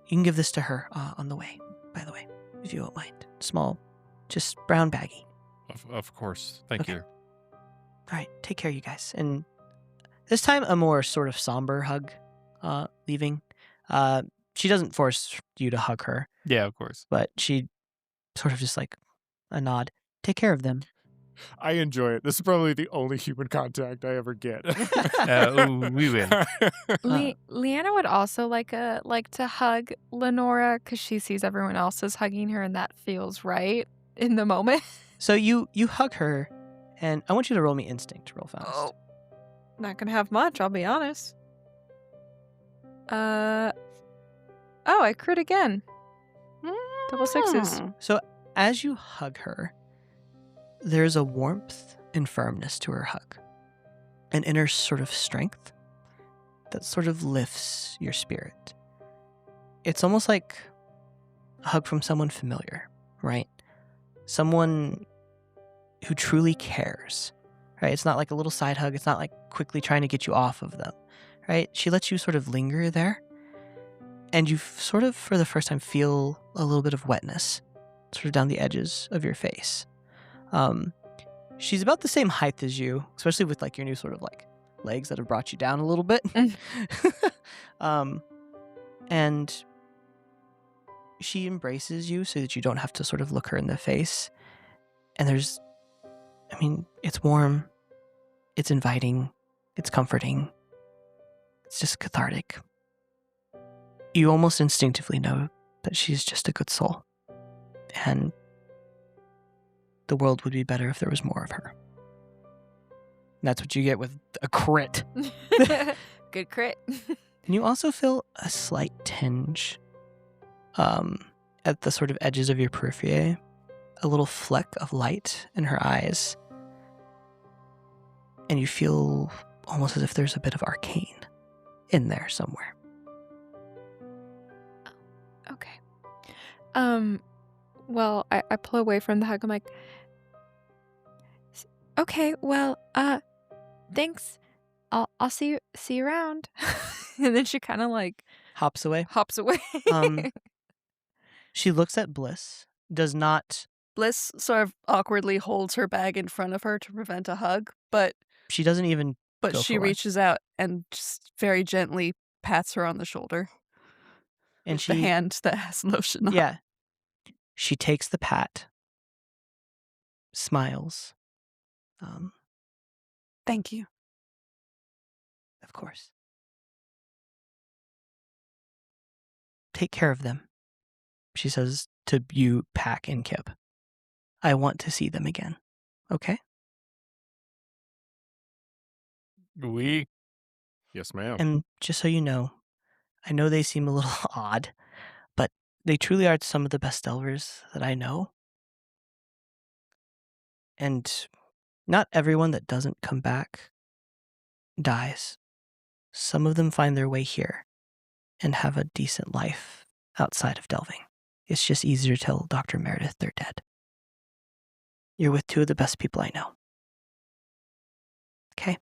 Speaker 6: can give this to her on the way, by the way, if you won't mind. Small, just brown baggie.
Speaker 3: Of course. Thank
Speaker 6: Okay.
Speaker 3: you.
Speaker 6: All right, take care, you guys. And this time, a more sort of somber hug, leaving. She doesn't force you to hug her,
Speaker 1: Yeah, of course.
Speaker 6: but she sort of just like a nod. Take care of them.
Speaker 3: I enjoy it. This is probably the only human contact I ever get.
Speaker 1: We will.
Speaker 4: Leanna would also like to hug Lenora because she sees everyone else is hugging her, and that feels right in the moment.
Speaker 6: So you hug her, and I want you to roll me instinct real fast.
Speaker 5: Oh, not gonna have much, I'll be honest.
Speaker 4: Oh, I crit again. Double sixes.
Speaker 6: So as you hug her, there's a warmth and firmness to her hug, an inner sort of strength that sort of lifts your spirit. It's almost like a hug from someone familiar, right? Someone who truly cares, right? It's not like a little side hug. It's not like quickly trying to get you off of them, right? She lets you sort of linger there, and you sort of, for the first time, feel a little bit of wetness sort of down the edges of your face. She's about the same height as you, especially with like your new sort of like legs that have brought you down a little bit. And she embraces you so that you don't have to sort of look her in the face. And it's warm, it's inviting, it's comforting, it's just cathartic. You almost instinctively know that she's just a good soul. And the world would be better if there was more of her. And that's what you get with a crit.
Speaker 4: Good crit.
Speaker 6: And you also feel a slight tinge at the sort of edges of your periphery, a little fleck of light in her eyes. And you feel almost as if there's a bit of arcane in there somewhere.
Speaker 4: Okay. Well, I pull away from the hug. I'm like, okay, well, thanks. I'll see you around. And then she kind of like
Speaker 6: Hops away.
Speaker 4: hops away.
Speaker 6: She looks at Blis, does not,
Speaker 5: Bliss sort of awkwardly holds her bag in front of her to prevent a hug, but
Speaker 6: she doesn't even go
Speaker 5: she
Speaker 6: for one.
Speaker 5: reaches out and just very gently pats her on the shoulder
Speaker 6: And
Speaker 5: with
Speaker 6: she,
Speaker 5: the hand that has lotion on.
Speaker 6: yeah. She takes the pat, smiles.
Speaker 5: Thank you.
Speaker 6: Of course. Take care of them, she says to you, Pack and Kipp. I want to see them again. Okay?
Speaker 1: Oui.
Speaker 3: Yes, ma'am.
Speaker 6: And just so you know, I know they seem a little odd, but they truly are some of the best delvers that I know. And Not everyone that doesn't come back dies. Some of them find their way here and have a decent life outside of delving. It's just easier to tell Dr. Meredith they're dead. You're with two of the best people I know. Okay?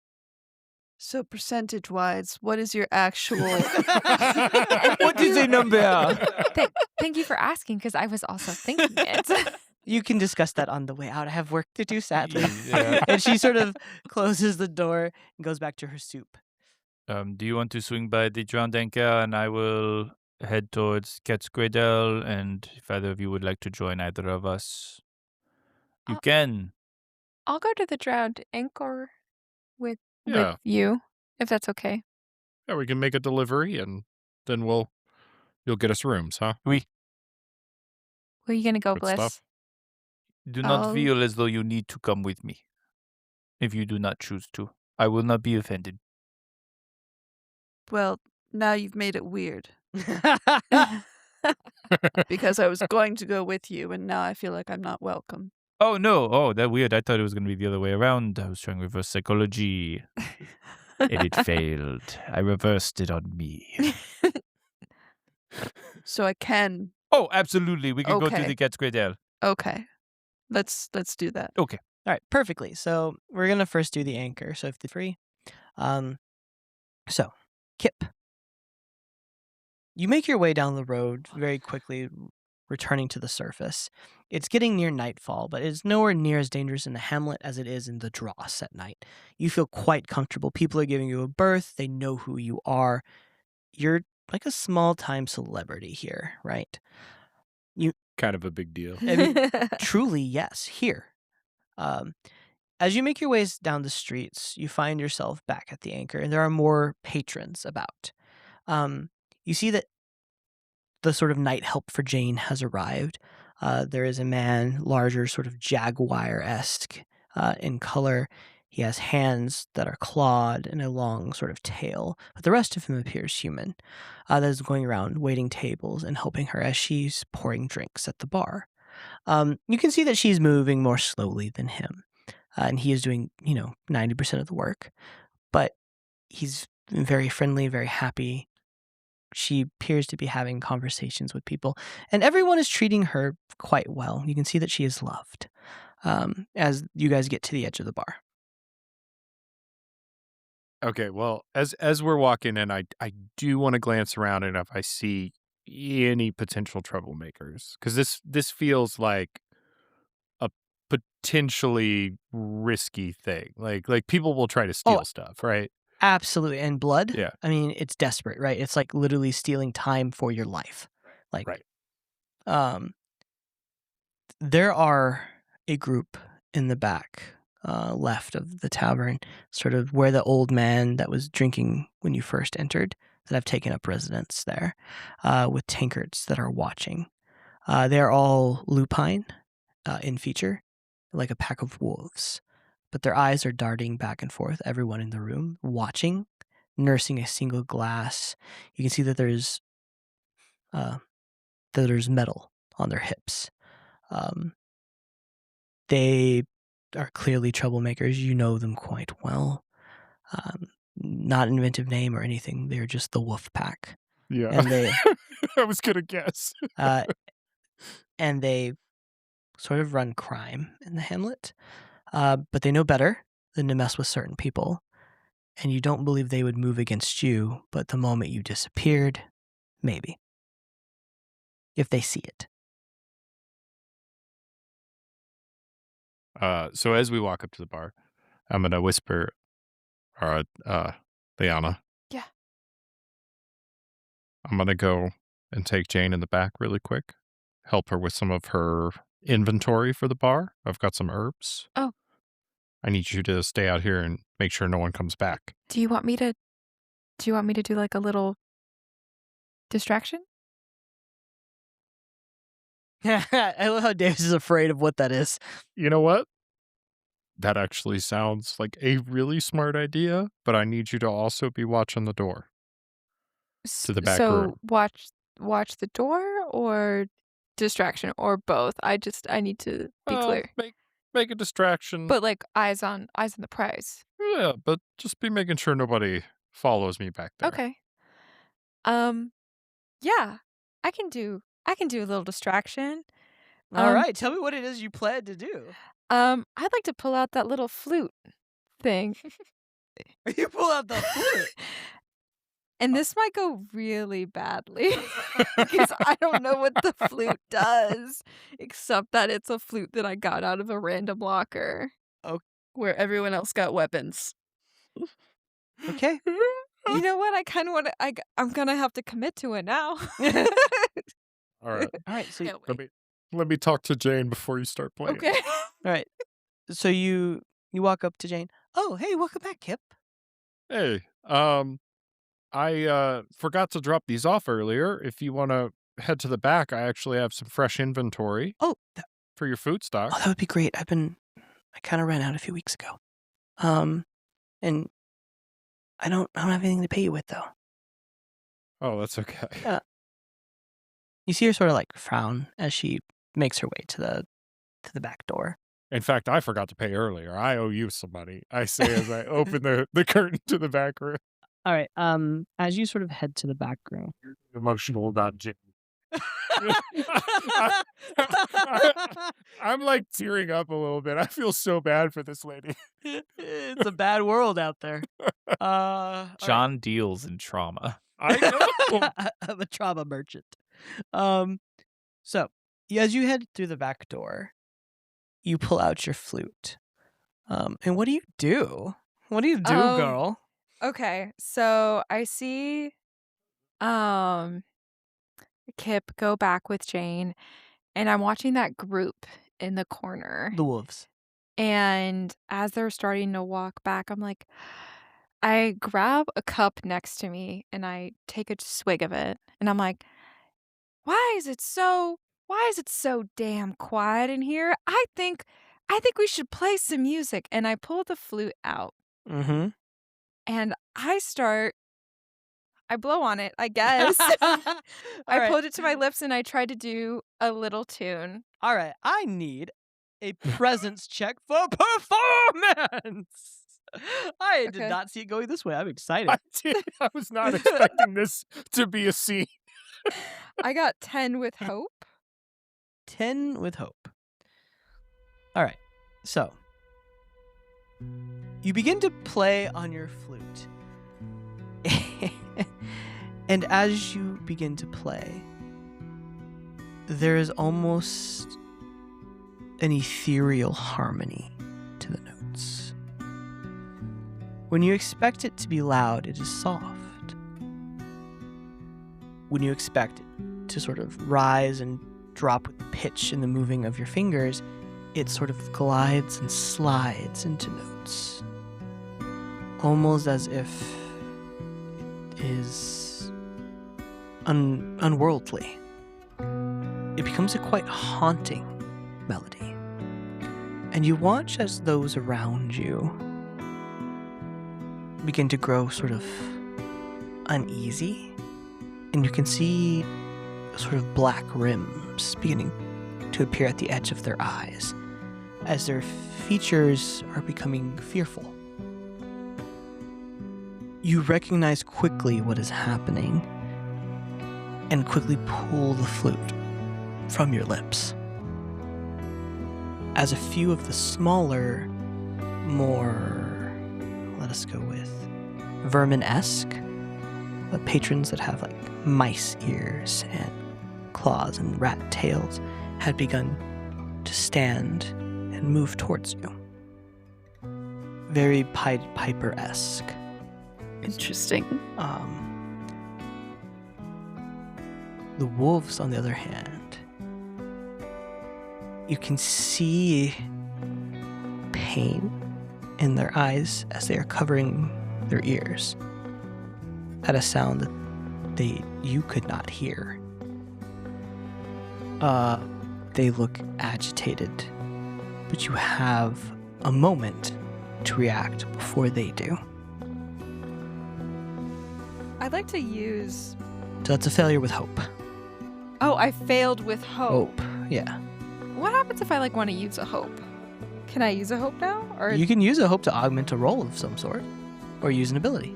Speaker 5: So percentage-wise, what is your actual...
Speaker 1: What is the number?
Speaker 4: Thank you for asking, because I was also thinking it.
Speaker 6: You can discuss that on the way out. I have work to do, sadly.
Speaker 1: Yeah.
Speaker 6: And she sort of closes the door and goes back to her soup.
Speaker 1: Do you want to swing by the drowned anchor, and I will head towards Quetzalcoatl, and if either of you would like to join either of us, you can.
Speaker 4: I'll go to the drowned anchor with
Speaker 3: Yeah.
Speaker 4: you, if that's okay.
Speaker 3: Yeah, we can make a delivery, and then you'll get us rooms, huh?
Speaker 4: Where are you going to go,
Speaker 3: Good
Speaker 4: Bliss?
Speaker 3: stuff.
Speaker 1: Do not
Speaker 5: Oh.
Speaker 1: feel as though you need to come with me. If you do not choose to, I will not be offended.
Speaker 5: Well, now you've made it weird. Because I was going to go with you, and now I feel like I'm not welcome.
Speaker 1: Oh, no. Oh, that weird. I thought it was going to be the other way around. I was trying reverse psychology. And it failed. I reversed it on me.
Speaker 5: So I can...
Speaker 1: Oh, absolutely. We can go to
Speaker 5: Okay.
Speaker 1: the Quetzalcoatl.
Speaker 5: Okay. Let's do that.
Speaker 1: Okay.
Speaker 6: All right, perfectly. So we're going to first do the anchor. So if the free. So, Kipp. You make your way down the road very quickly, returning to the surface. It's getting near nightfall, but it's nowhere near as dangerous in the Hamlet as it is in the Dross at night. You feel quite comfortable. People are giving you a berth. They know who you are. You're like a small-time celebrity here, right?
Speaker 3: Kind of a big deal.
Speaker 6: I mean, truly, yes, here. As you make your ways down the streets, you find yourself back at the anchor, and there are more patrons about. You see that the sort of night help for Jane has arrived. There is a man, larger, sort of jaguar-esque in color. He has hands that are clawed and a long sort of tail, but the rest of him appears human. That is going around waiting tables and helping her as she's pouring drinks at the bar. You can see that she's moving more slowly than him, and he is doing, 90% of the work, but he's very friendly, very happy. She appears to be having conversations with people, and everyone is treating her quite well. You can see that she is loved as you guys get to the edge of the bar.
Speaker 3: Okay, well, as we're walking in, I do want to glance around, and if I see any potential troublemakers, because this feels like a potentially risky thing. Like people will try to steal stuff, right?
Speaker 6: Absolutely. And blood?
Speaker 3: Yeah.
Speaker 6: I mean, it's desperate, right? It's like literally stealing time for your life. Like,
Speaker 3: Right.
Speaker 6: There are a group in the back left of the tavern, sort of where the old man that was drinking when you first entered, that have taken up residence there, with tankards that are watching. They're all lupine in feature, like a pack of wolves. But their eyes are darting back and forth, everyone in the room, watching, nursing a single glass. You can see that there's metal on their hips. They are clearly troublemakers. You know them quite well. Not an inventive name or anything. They're just the Wolf Pack.
Speaker 3: Yeah.
Speaker 6: And they
Speaker 3: I was gonna guess.
Speaker 6: and they sort of run crime in the Hamlet. But they know better than to mess with certain people. And you don't believe they would move against you, but the moment you disappeared, maybe. If they see it.
Speaker 3: So as we walk up to the bar, I'm gonna whisper, Liana.
Speaker 4: Yeah.
Speaker 3: I'm gonna go and take Jane in the back really quick, help her with some of her inventory for the bar. I've got some herbs.
Speaker 4: Oh.
Speaker 3: I need you to stay out here and make sure no one comes back.
Speaker 4: Do you want me to do like a little distraction?
Speaker 6: I love how Davis is afraid of what that is.
Speaker 3: You know what? That actually sounds like a really smart idea, but I need you to also be watching the door to the back room.
Speaker 4: So watch the door or distraction or both. I need to be clear.
Speaker 3: make a distraction.
Speaker 4: But like eyes on the prize.
Speaker 3: Yeah, but just be making sure nobody follows me back there.
Speaker 4: Okay. Yeah. I can do a little distraction.
Speaker 6: All right, tell me what it is you plan to do.
Speaker 4: I'd like to pull out that little flute thing.
Speaker 6: You pull out the flute.
Speaker 4: And this might go really badly because I don't know what the flute does, except that it's a flute that I got out of a random locker.
Speaker 5: Where everyone else got weapons.
Speaker 6: Okay.
Speaker 4: You know what? I kind of want to. I'm gonna have to commit to it now.
Speaker 3: All right.
Speaker 6: All right. So
Speaker 5: Yeah,
Speaker 3: Let me talk to Jane before you start playing.
Speaker 4: Okay.
Speaker 6: all right. So you walk up to Jane. Oh, hey, welcome back, Kip.
Speaker 3: Hey, I forgot to drop these off earlier. If you want to head to the back, I actually have some fresh inventory
Speaker 6: Oh,
Speaker 3: for your food stock.
Speaker 6: that would be great. I kind of ran out a few weeks ago. And I don't have anything to pay you with though.
Speaker 3: Oh, that's okay.
Speaker 6: You see her sort of like frown as she makes her way to the back door.
Speaker 3: In fact, I forgot to pay earlier. I owe you some money. I say as I open the curtain to the back room.
Speaker 6: All right. As you sort of head to the back room.
Speaker 3: Emotional about Jane. I'm like tearing up a little bit. I feel so bad for this lady.
Speaker 6: It's a bad world out there.
Speaker 1: John deals in trauma.
Speaker 3: I know.
Speaker 6: I'm a trauma merchant. So as you head through the back door, you pull out your flute. And what do you do? What do you do, girl?
Speaker 4: Okay, so I see Kip go back with Jane, and I'm watching that group in the corner.
Speaker 6: The wolves.
Speaker 4: And as they're starting to walk back, I'm like, I grab a cup next to me and I take a swig of it. And I'm like, why is it so damn quiet in here? I think we should play some music. And I pull the flute out.
Speaker 6: Mm-hmm.
Speaker 4: And I blow on it, I guess. I pulled it to my lips and I tried to do a little tune.
Speaker 6: All right. I need a presence check for performance. I did
Speaker 4: Okay.
Speaker 6: not see it going this way. I'm excited.
Speaker 3: I was not expecting this to be a scene.
Speaker 4: I got 10 with hope.
Speaker 6: 10 with hope. All right. So, you begin to play on your flute. And as you begin to play, there is almost an ethereal harmony to the notes. When you expect it to be loud, it is soft. When you expect it to sort of rise and drop with pitch in the moving of your fingers, it sort of glides and slides into notes. Almost as if it is unworldly. It becomes a quite haunting melody. And you watch as those around you begin to grow sort of uneasy. And you can see sort of black rims beginning to appear at the edge of their eyes as their features are becoming fearful. You recognize quickly what is happening and quickly pull the flute from your lips. As a few of the smaller, more, let us go with, vermin-esque patrons that have like mice ears and claws and rat tails had begun to stand and move towards you. Very Pied Piper-esque.
Speaker 5: Interesting.
Speaker 6: The wolves, on the other hand, you can see pain in their eyes as they are covering their ears at a sound that you could not hear. They look agitated, but you have a moment to react before they do.
Speaker 4: I'd like to use...
Speaker 6: So that's a failure with hope.
Speaker 4: Oh, I failed with hope.
Speaker 6: Yeah.
Speaker 4: What happens if I want to use a hope? Can I use a hope now? Or
Speaker 6: You can use a hope to augment a roll of some sort, or use an ability.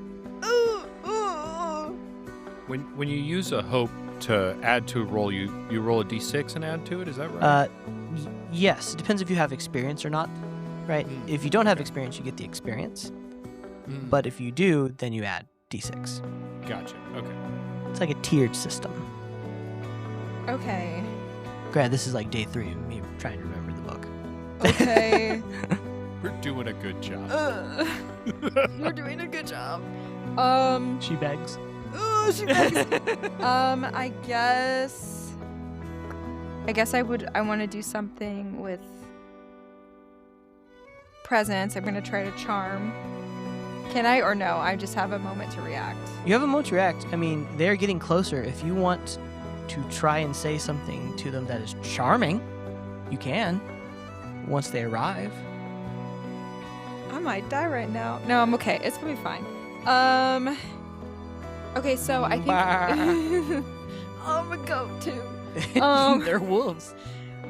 Speaker 3: When you use a hope to add to a roll, you roll a d6 and add to it. Is that right?
Speaker 6: Yes. It depends if you have experience or not, right? If you don't have experience, you get the experience. But if you do, then you add d6.
Speaker 3: Gotcha. Okay.
Speaker 6: It's like a tiered system.
Speaker 4: Okay.
Speaker 6: Granted, this is like day 3 of me trying to remember the book.
Speaker 4: Okay.
Speaker 3: We're doing a good job.
Speaker 4: You're doing a good job.
Speaker 6: She begs.
Speaker 4: She begs. I guess I want to do something with presence. I'm gonna try to charm. Can I or no? I just have a moment to react.
Speaker 6: You have a moment to react. I mean, they're getting closer. If you want to try and say something to them that is charming, you can once they arrive.
Speaker 4: I might die right now. No, I'm okay. It's gonna be fine. Okay, so I think I'm a goat too.
Speaker 6: They're wolves.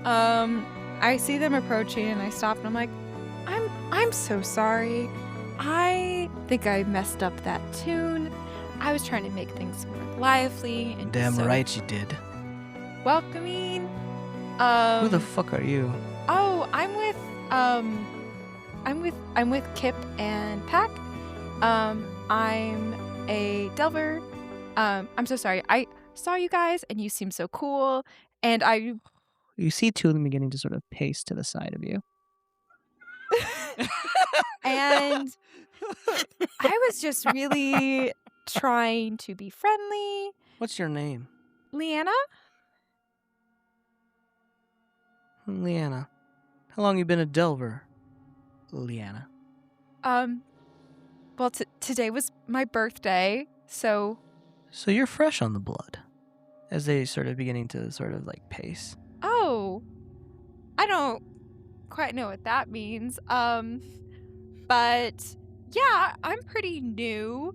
Speaker 4: I see them approaching and I stop and I'm like, I'm so sorry. I think I messed up that tune. I was trying to make things more lively and
Speaker 6: Damn
Speaker 4: so
Speaker 6: right you did.
Speaker 4: welcoming.
Speaker 6: Who the fuck are you?
Speaker 4: Oh, I'm with Kipp and Pack. I'm a Delver. I'm so sorry. I saw you guys and you seem so cool. And
Speaker 6: You see two of them beginning to sort of pace to the side of you.
Speaker 4: and I was just really trying to be friendly.
Speaker 6: What's your name?
Speaker 4: Leanna?
Speaker 6: Leanna. How long you been a Delver? Leanna.
Speaker 4: Well, today was my birthday, so...
Speaker 6: So you're fresh on the blood. As they sort of beginning to sort of like pace.
Speaker 4: Oh, I don't quite know what that means. But yeah, I'm pretty new.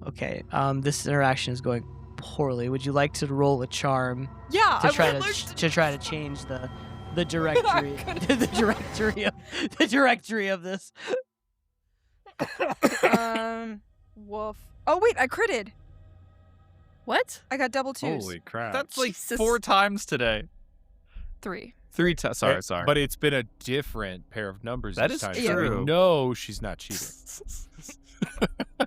Speaker 6: Okay, this interaction is going poorly. Would you like to roll a charm
Speaker 4: Yeah,
Speaker 6: to
Speaker 4: I
Speaker 6: try
Speaker 4: would like
Speaker 6: to try to change the directory the directory of this?
Speaker 4: Woof. Oh wait, I critted.
Speaker 5: What?
Speaker 4: I got double twos.
Speaker 3: Holy crap.
Speaker 1: That's like
Speaker 5: Jesus.
Speaker 1: 4 times today.
Speaker 4: 3.
Speaker 1: 3 times. Sorry.
Speaker 3: But it's been a different pair of numbers
Speaker 1: That
Speaker 3: this
Speaker 1: is
Speaker 3: time.
Speaker 1: true.
Speaker 3: So we know she's not cheating.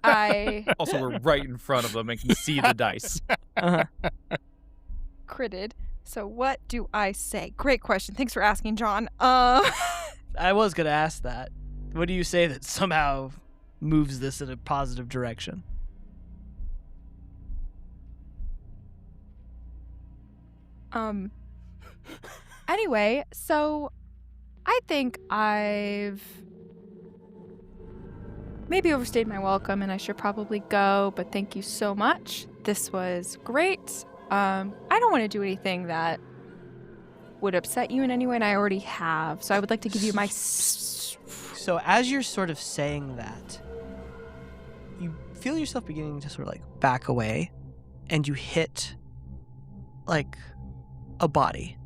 Speaker 4: I
Speaker 1: Also, we're right in front of them and can see the dice.
Speaker 6: Uh-huh.
Speaker 4: critted. So what do I say? Great question. Thanks for asking, John.
Speaker 6: I was gonna ask that. What do you say that somehow moves this in a positive direction?
Speaker 4: Anyway, so I think I've maybe overstayed my welcome and I should probably go, but thank you so much. This was great. I don't want to do anything that would upset you in any way, and I already have. So I would like to give you my...
Speaker 6: So as you're sort of saying that, you feel yourself beginning to sort of like back away, and you hit like a body,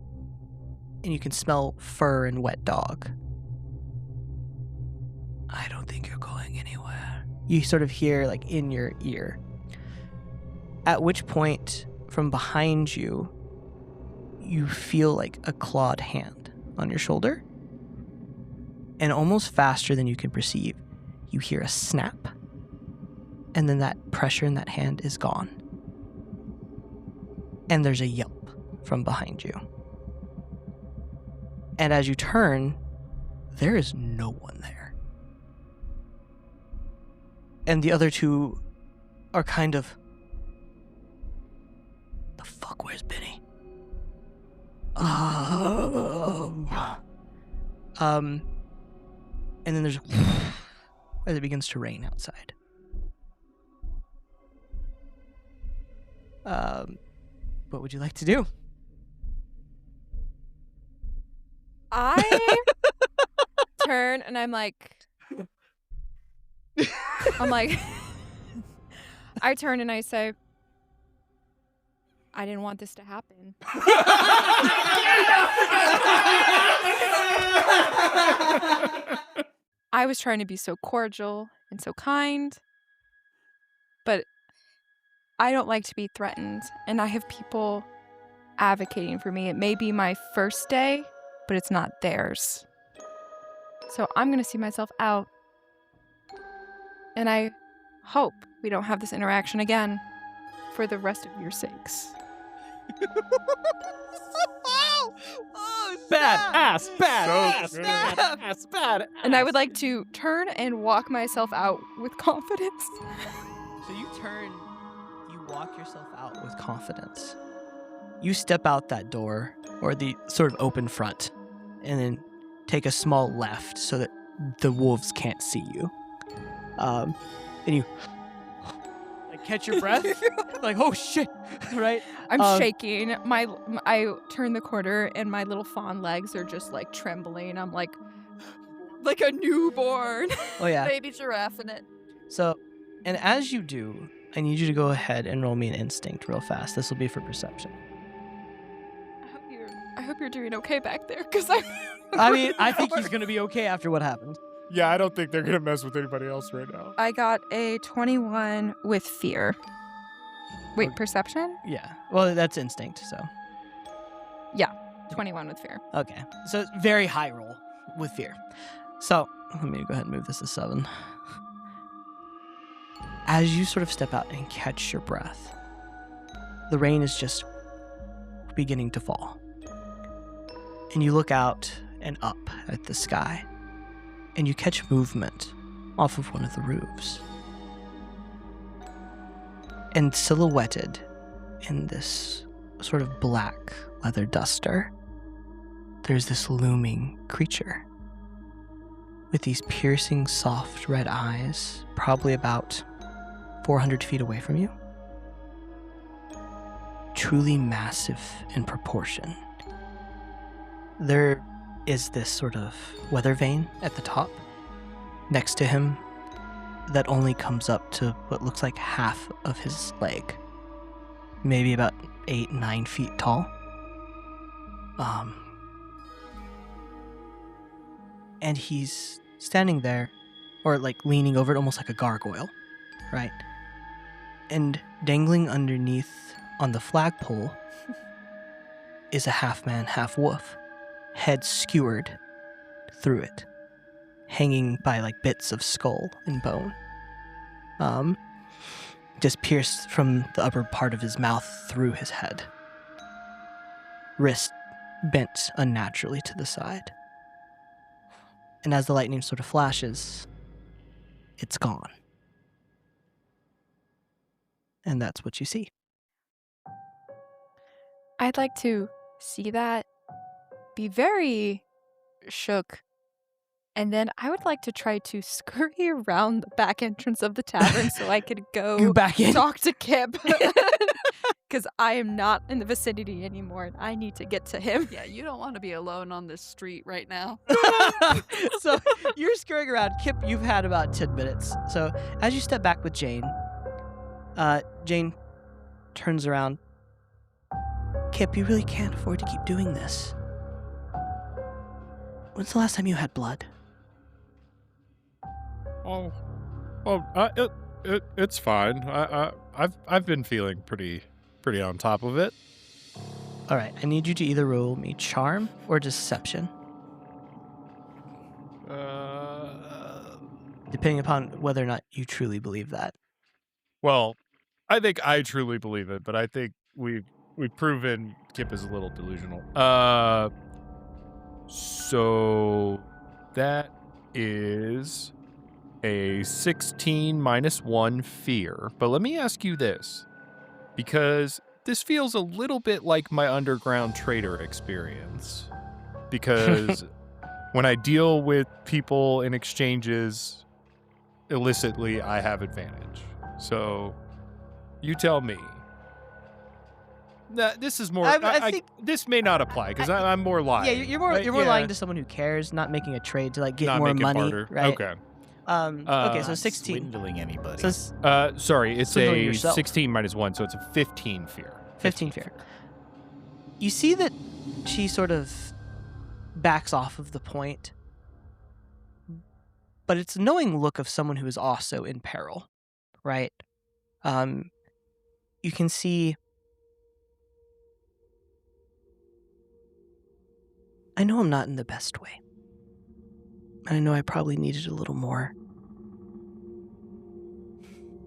Speaker 6: and you can smell fur and wet dog. I don't think you're going anywhere. You sort of hear like in your ear. At which point, from behind you, you feel like a clawed hand on your shoulder. And almost faster than you can perceive, you hear a snap. And then that pressure in that hand is gone. And there's a yelp from behind you. And as you turn, there is no one there. And the other two are kind of... The fuck, where's Benny? And then there's as it begins to rain outside. What would you like to do?
Speaker 4: I turn and I'm like, I turn and I say, I didn't want this to happen. I was trying to be so cordial and so kind, but I don't like to be threatened, and I have people advocating for me. It may be my first day, but it's not theirs. So I'm going to see myself out. And I hope we don't have this interaction again for the rest of your sakes.
Speaker 6: Badass, badass.
Speaker 4: And I would like to turn and walk myself out with confidence.
Speaker 6: So you walk yourself out with confidence. You step out that door, or the sort of open front, and then take a small left so that the wolves can't see you. And you catch your breath, like, oh shit, right?
Speaker 4: I'm shaking. I turn the corner, and my little fawn legs are just like trembling. I'm like a newborn.
Speaker 6: Oh yeah.
Speaker 5: Baby giraffe in it.
Speaker 6: So, and as you do, I need you to go ahead and roll me an instinct real fast. This will be for perception.
Speaker 4: I hope you're doing okay back there, because
Speaker 6: I mean, I think he's gonna be okay after what happened.
Speaker 3: Yeah, I don't think they're gonna mess with anybody else right now.
Speaker 4: I got a 21 with fear. Wait, perception?
Speaker 6: Yeah. Well, that's instinct, so.
Speaker 4: 21 with fear.
Speaker 6: Okay. So it's very high roll with fear. So let me go ahead and move this to 7. As you sort of step out and catch your breath, the rain is just beginning to fall. And you look out and up at the sky, and you catch movement off of one of the roofs. And silhouetted in this sort of black leather duster, there's this looming creature with these piercing, soft red eyes, probably about 400 feet away from you. Truly massive in proportion. There is this sort of weather vane at the top next to him that only comes up to what looks like half of his leg. Maybe about 8-9 feet tall. And he's standing there, or like leaning over it, almost like a gargoyle, right? And dangling underneath on the flagpole is a half-man, half-wolf, head skewered through it, hanging by like bits of skull and bone. Just pierced from the upper part of his mouth through his head. Wrist bent unnaturally to the side. And as the lightning sort of flashes, it's gone. And that's what you see.
Speaker 4: I'd like to see that, be very shook, and then I would like to try to scurry around the back entrance of the tavern so I could go
Speaker 6: back in.
Speaker 4: talk to Kipp. Because I am not in the vicinity anymore, and I need to get to him.
Speaker 5: Yeah, you don't want to be alone on this street right now.
Speaker 6: So you're scurrying around. Kipp, you've had about 10 minutes. So as you step back with Jane, Jane turns around. Kipp, you really can't afford to keep doing this. When's the last time you had blood?
Speaker 3: It's fine. I've been feeling pretty on top of it.
Speaker 6: All right, I need you to either roll me charm or deception, depending upon whether or not you truly believe that.
Speaker 3: Well, I think I truly believe it, but I think we've proven Kipp is a little delusional. So that is a 16 minus 1 fear. But let me ask you this, because this feels a little bit like my underground trader experience. Because when I deal with people in exchanges illicitly, I have advantage. So you tell me. This is more.
Speaker 6: I think
Speaker 3: this may not apply because I'm more lying.
Speaker 6: Yeah, you're more
Speaker 3: right?
Speaker 6: you're more lying to someone who cares, not making a trade to like get
Speaker 3: Not
Speaker 6: more
Speaker 3: making
Speaker 6: money.
Speaker 3: barter.
Speaker 6: Right?
Speaker 3: Okay.
Speaker 6: Okay, so
Speaker 7: Not
Speaker 6: 16.
Speaker 7: swindling anybody.
Speaker 6: So
Speaker 3: Sorry, it's
Speaker 6: Swindling
Speaker 3: a
Speaker 6: yourself.
Speaker 3: 16 minus 1, so it's a 15 fear.
Speaker 6: 15 fear. You see that she sort of backs off of the point, but it's a knowing look of someone who is also in peril, right? You can see... I know I'm not in the best way. I know I probably needed a little more.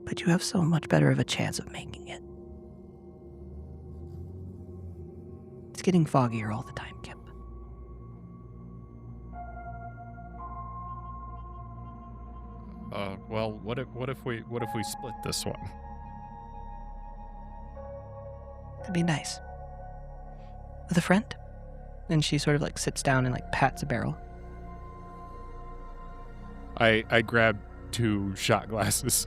Speaker 6: But you have so much better of a chance of making it. It's getting foggier all the time, Kip.
Speaker 3: Well, what if we split this one?
Speaker 6: That'd be nice. With a friend? And she sort of like sits down and like pats a barrel.
Speaker 3: I grab 2 shot glasses.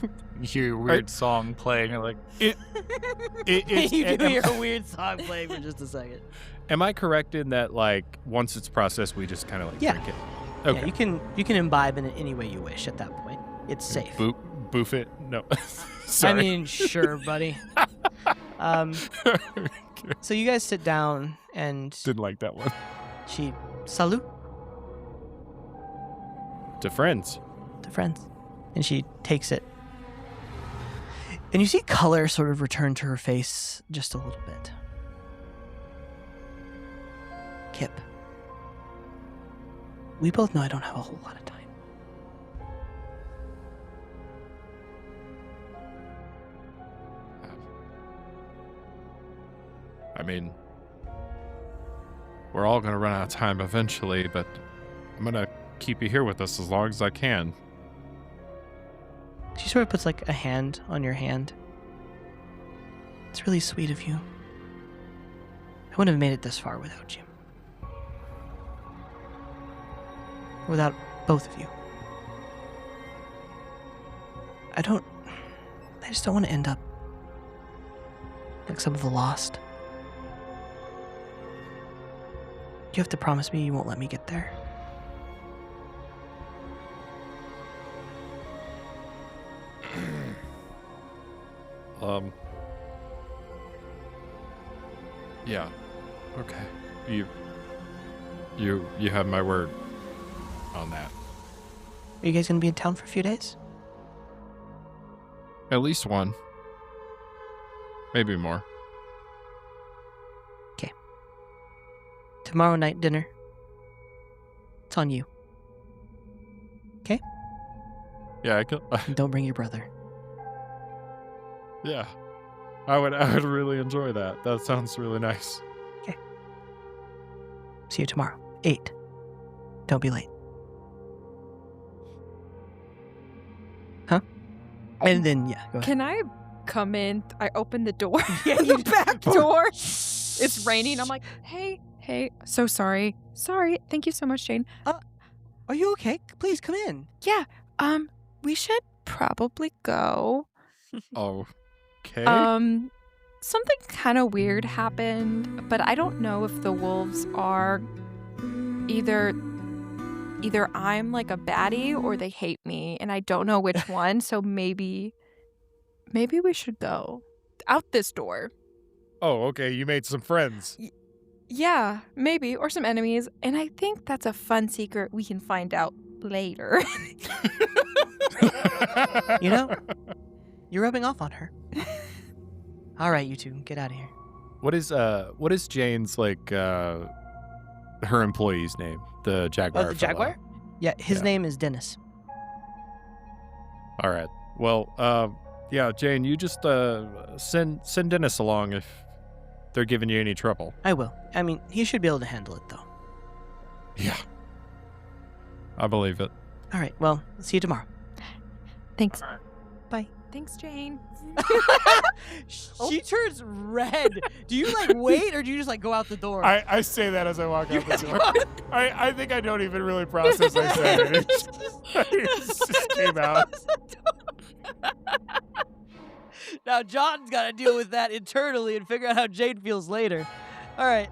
Speaker 7: You hear your weird song playing. You're like,
Speaker 6: You do hear a weird song playing for just a second.
Speaker 3: Am I correct in that, like, once it's processed, we just kind of like drink it? Okay.
Speaker 6: Yeah, you can imbibe in it any way you wish at that point. It's safe.
Speaker 3: Boof it? No. Sorry.
Speaker 6: I mean, sure, buddy. So you guys sit down and
Speaker 3: Didn't like that one.
Speaker 6: she salute
Speaker 3: To friends.
Speaker 6: to friends. And she takes it. And you see color sort of return to her face just a little bit. Kip, we both know I don't have a whole lot of time.
Speaker 3: I mean, we're all going to run out of time eventually, but I'm going to keep you here with us as long as I can.
Speaker 6: She sort of puts like a hand on your hand. It's really sweet of you. I wouldn't have made it this far without you. Without both of you. I just don't want to end up like some of the lost. You have to promise me you won't let me get there.
Speaker 3: Yeah. Okay. You have my word on that.
Speaker 6: Are you guys gonna be in town for a few days?
Speaker 3: At least one. Maybe more.
Speaker 6: Tomorrow night dinner. It's on you. Okay?
Speaker 3: Yeah, I could.
Speaker 6: And don't bring your brother.
Speaker 3: Yeah. I would really enjoy that. That sounds really nice.
Speaker 6: See you tomorrow. 8. Don't be late. Huh? And then, yeah, go ahead.
Speaker 4: Can I come in? I open the door. The back door. It's raining. I'm like, hey, so sorry. Thank you so much, Jane.
Speaker 6: Are you okay? Please come in.
Speaker 4: Yeah, we should probably go.
Speaker 3: Okay.
Speaker 4: Something kind of weird happened, but I don't know if the wolves are either I'm like a baddie or they hate me, and I don't know which one, so maybe we should go out this door.
Speaker 3: Oh, okay. You made some friends.
Speaker 4: Yeah, maybe, or some enemies, and I think that's a fun secret we can find out later.
Speaker 6: You know, you're rubbing off on her. All right, you two, get out of here.
Speaker 3: What is Jane's, like, her employee's name? The Jaguar.
Speaker 6: Oh, the Jaguar? Yeah, his name is Dennis.
Speaker 3: All right. Well, yeah, Jane, you just send Dennis along if they're giving you any trouble.
Speaker 6: I will. I mean, he should be able to handle it, though.
Speaker 3: Yeah. I believe it.
Speaker 6: All right, well, see you tomorrow.
Speaker 4: Thanks.
Speaker 6: Bye.
Speaker 4: Thanks, Jane.
Speaker 6: She turns red. Do you, like, wait, or do you just, like, go out the door?
Speaker 3: I say that as I walk out the door. I think I don't even really process I said it. It just came out.
Speaker 6: Now, John's got to deal with that internally and figure out how Jade feels later. All right,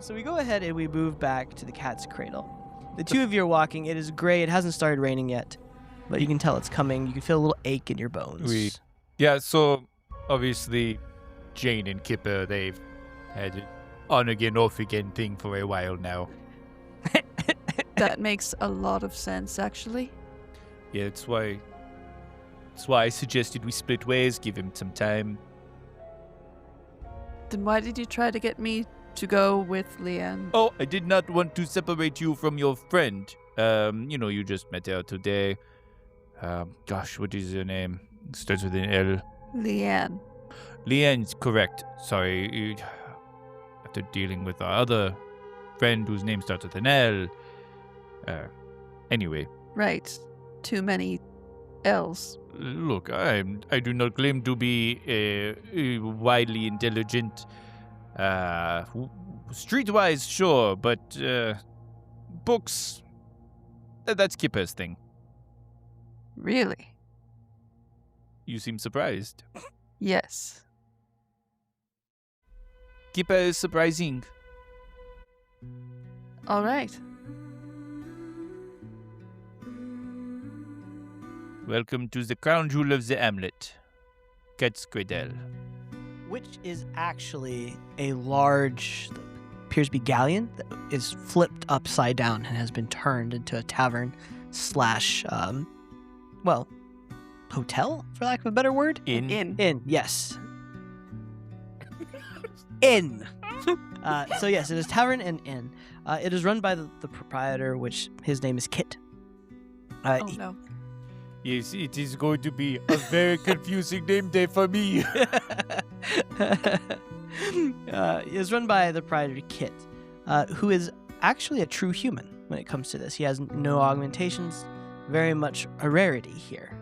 Speaker 6: so we go ahead and we move back to the cat's cradle. The two of you are walking. It is gray. It hasn't started raining yet, but you can tell it's coming. You can feel a little ache in your bones.
Speaker 7: Yeah, so obviously Jane and Kipper, they've had an on-again, off-again thing for a while now.
Speaker 5: That makes a lot of sense, actually.
Speaker 1: Yeah, that's why I suggested we split ways, give him some time.
Speaker 5: Then why did you try to get me to go with Leanne?
Speaker 1: Oh, I did not want to separate you from your friend. You just met her today. Gosh, what is her name? It starts with an L.
Speaker 5: Leanne.
Speaker 1: Leanne's correct. Sorry. After dealing with our other friend whose name starts with an L. Anyway.
Speaker 5: Right. Too many L's.
Speaker 1: Look, I do not claim to be widely intelligent. Streetwise, sure, but books, that's Kipper's thing.
Speaker 5: Really?
Speaker 1: You seem surprised.
Speaker 5: Yes.
Speaker 1: Kipper is surprising.
Speaker 5: All right.
Speaker 1: Welcome to the crown jewel of the Hamlet, Quetzalcoatl.
Speaker 6: Which is actually a large, appears to be galleon that is flipped upside down and has been turned into a tavern slash, hotel, for lack of a better word?
Speaker 5: Inn.
Speaker 6: Yes. Inn. So yes, it is tavern and inn. It is run by the proprietor, which his name is Kit.
Speaker 5: Oh, no.
Speaker 1: Yes, it is going to be a very confusing name day for me.
Speaker 6: It is run by the proprietor Kit, who is actually a true human when it comes to this. He has no augmentations, very much a rarity here.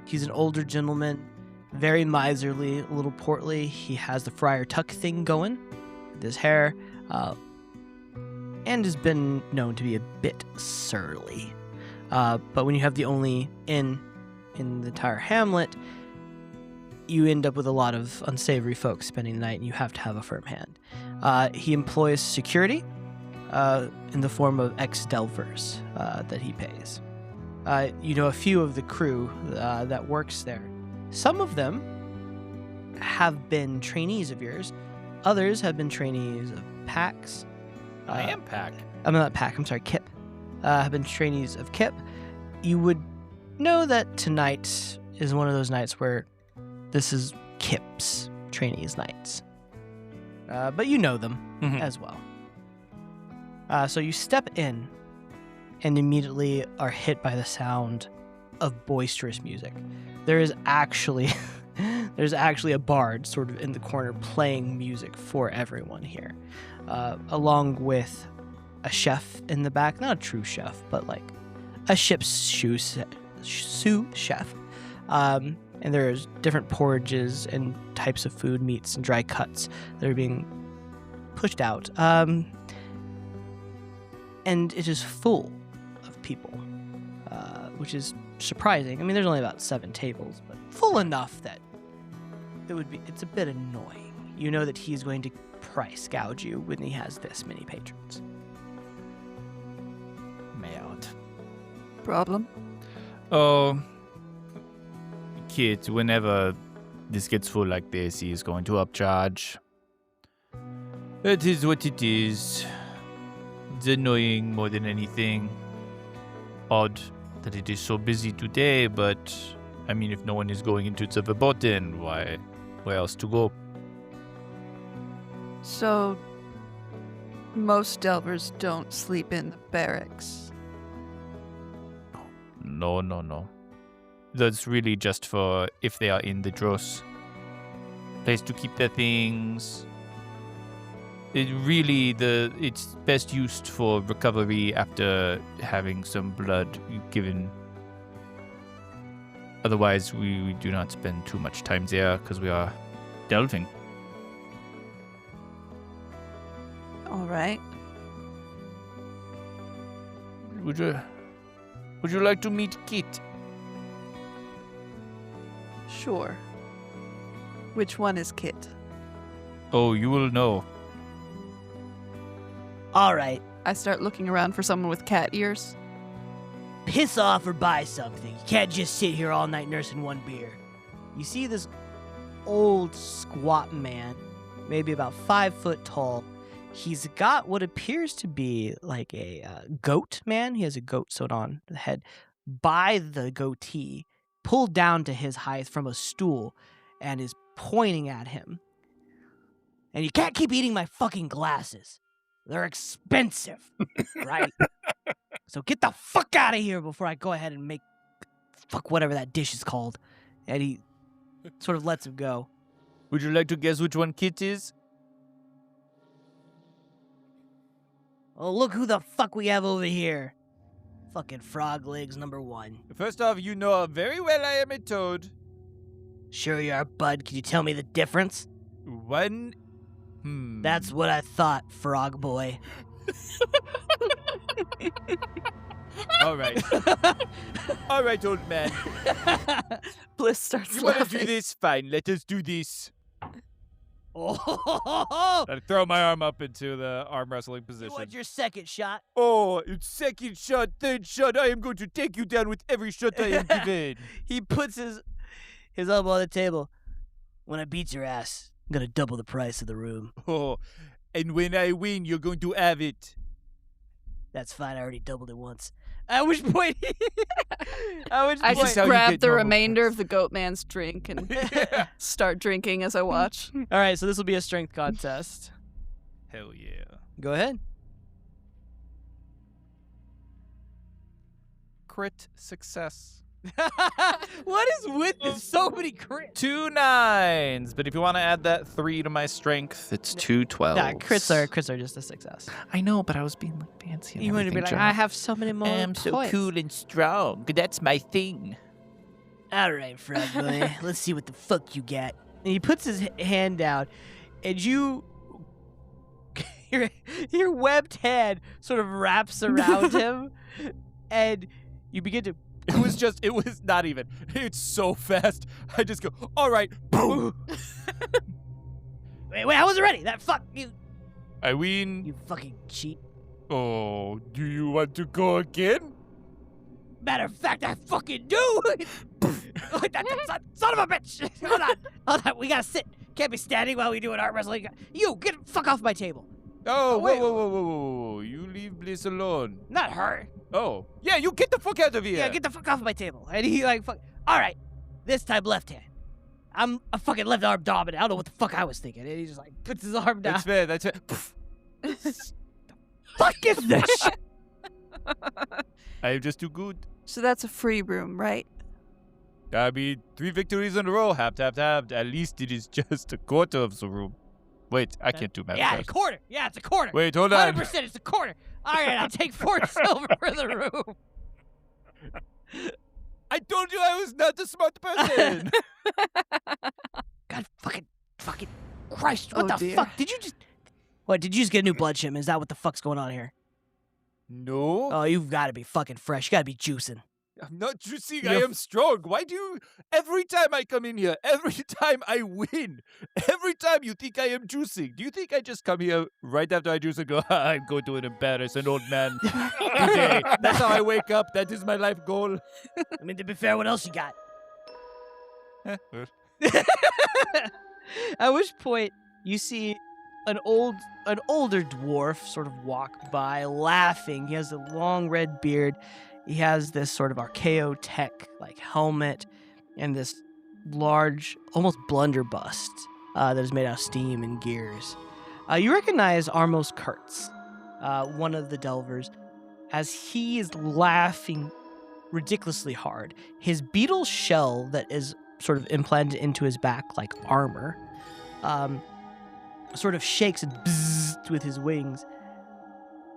Speaker 6: He's an older gentleman, very miserly, a little portly. He has the friar tuck thing going with his hair, and has been known to be a bit surly. But when you have the only inn in the entire hamlet, you end up with a lot of unsavory folks spending the night, and you have to have a firm hand. He employs security in the form of ex-delvers that he pays. You know a few of the crew that works there. Some of them have been trainees of yours. Others have been trainees of Pax.
Speaker 1: I am Pack.
Speaker 6: I'm not Pack, I'm sorry, Kip. Have been trainees of Kip. You would know that tonight is one of those nights where this is Kip's trainees' nights. But you know them as well. So you step in and immediately are hit by the sound of boisterous music. There is actually a bard sort of in the corner playing music for everyone here, along with a chef in the back, not a true chef, but like a ship's sous chef. And there's different porridges and types of food, meats and dry cuts that are being pushed out. And it is full of people, which is surprising. I mean, there's only about 7 tables, but full enough that it's a bit annoying. You know that he's going to price gouge you when he has this many patrons.
Speaker 1: Merde.
Speaker 5: Problem?
Speaker 1: Oh, Kit, whenever this gets full like this, he is going to upcharge. It is what it is. It's annoying more than anything. Odd that it is so busy today, but I mean, if no one is going into the Varton, why? Where else to go?
Speaker 5: So, most delvers don't sleep in the barracks.
Speaker 1: No. That's really just for if they are in the dross. Place to keep their things. It's best used for recovery after having some blood given. Otherwise, we do not spend too much time there because we are delving.
Speaker 5: All right.
Speaker 1: Would you like to meet Kit?
Speaker 5: Sure. Which one is Kit?
Speaker 1: Oh, you will know.
Speaker 6: All right,
Speaker 5: I start looking around for someone with cat ears.
Speaker 6: piss off or buy something. You can't just sit here all night nursing one beer. You see this old squat man, maybe about 5 foot tall. He's got what appears to be like a goat man. He has a goat sewed on the head by the goatee, pulled down to his height from a stool, and is pointing at him. And you can't keep eating my fucking glasses. They're expensive, right? So get the fuck out of here before I go ahead and make whatever that dish is called. And he sort of lets him go.
Speaker 1: Would you like to guess which one Kit is?
Speaker 6: Oh, look who the fuck we have over here. Fucking frog legs number 1.
Speaker 1: First off, you know very well I am a toad.
Speaker 6: Sure you are, bud. Can you tell me the difference?
Speaker 1: One.
Speaker 6: That's what I thought, frog boy.
Speaker 1: All right. All right, old man.
Speaker 5: Bliss starts
Speaker 1: You want to
Speaker 5: laughing.
Speaker 1: do this? Fine, let us do this.
Speaker 6: Oh,
Speaker 3: I throw my arm up into the arm wrestling
Speaker 6: you
Speaker 3: position.
Speaker 6: want your second shot?
Speaker 1: Oh, it's second shot, third shot. I am going to take you down with every shot I am given.
Speaker 6: He puts his elbow on the table. When I beat your ass, I'm going to double the price of the room.
Speaker 1: Oh, and when I win, you're going to have it.
Speaker 6: That's fine. I already doubled it once. At which point,
Speaker 5: I just
Speaker 1: how you
Speaker 5: grab
Speaker 1: get
Speaker 5: the
Speaker 1: normal
Speaker 5: remainder
Speaker 1: points.
Speaker 5: of the goat man's drink and start drinking as I watch.
Speaker 6: All right, so this will be a strength contest.
Speaker 1: Hell yeah.
Speaker 6: Go ahead.
Speaker 3: Crit success.
Speaker 6: What is with this? So many crits.
Speaker 3: 2 9s, but if you want to add that 3 to my strength, it's 2 12s.
Speaker 6: Yeah, crits are just a success.
Speaker 3: I know, but I was being like fancy. And
Speaker 6: You want to be
Speaker 3: everything,
Speaker 6: like,
Speaker 3: John.
Speaker 6: I have so many more
Speaker 1: I'm so
Speaker 6: points.
Speaker 1: cool and strong. That's my thing.
Speaker 6: All right, frog boy. Let's see what the fuck you got. And he puts his hand down, and you, your webbed hand sort of wraps around him, and you begin to.
Speaker 3: It was not even. It's so fast. I just go, all right, boom.
Speaker 6: Wait, I wasn't ready. That fuck you.
Speaker 3: I win.
Speaker 6: You fucking cheat.
Speaker 3: Oh, do you want to go again?
Speaker 6: Matter of fact, I fucking do. Son of a bitch. Hold on. We gotta sit. Can't be standing while we do an arm wrestling. You get fuck off my table.
Speaker 3: Oh,
Speaker 6: wait.
Speaker 3: whoa. You leave Bliss alone.
Speaker 6: Not her.
Speaker 3: Oh. Yeah, you get the fuck out of here.
Speaker 6: Yeah, get the fuck off my table. And he like, fuck. All right, this time left hand. I'm a fucking left arm dominant. I don't know what the fuck I was thinking. And he just like puts his arm down.
Speaker 3: That's fair.
Speaker 6: Fuck is this shit?
Speaker 3: I am just too good.
Speaker 5: So that's a free room, right?
Speaker 3: I mean, 3 victories in a row. Half. At least it is just a quarter of the room. Wait, I can't do math.
Speaker 6: Yeah, a
Speaker 3: fast.
Speaker 6: quarter. Yeah, it's a quarter.
Speaker 3: Wait, hold on.
Speaker 6: 100%, it's a quarter. All right, I'll take 4 silver for the room.
Speaker 3: I told you I was not a smart person.
Speaker 6: God fucking Christ! What
Speaker 5: Oh,
Speaker 6: the
Speaker 5: dear.
Speaker 6: fuck? Did you just get a new blood shipment? Is that what the fuck's going on here?
Speaker 3: No,
Speaker 6: Oh, you've got to be fucking fresh. You got to be juicing.
Speaker 3: I'm not juicing. I am strong. Why do you? Every time I come in here, every time I win, every time you think I am juicing. Do you think I just come here right after I juice and go, I'm going to embarrass an old man today? That's how I wake up. That is my life goal.
Speaker 6: I mean, to be fair, what else you got? At which point you see an older dwarf sort of walk by, laughing. He has a long red beard. He has this sort of archaeotech like helmet and this large, almost blunderbuss that is made out of steam and gears. You recognize Armos Kurtz, one of the Delvers, as he is laughing ridiculously hard. His beetle shell that is sort of implanted into his back like armor sort of shakes and bzzzt with his wings.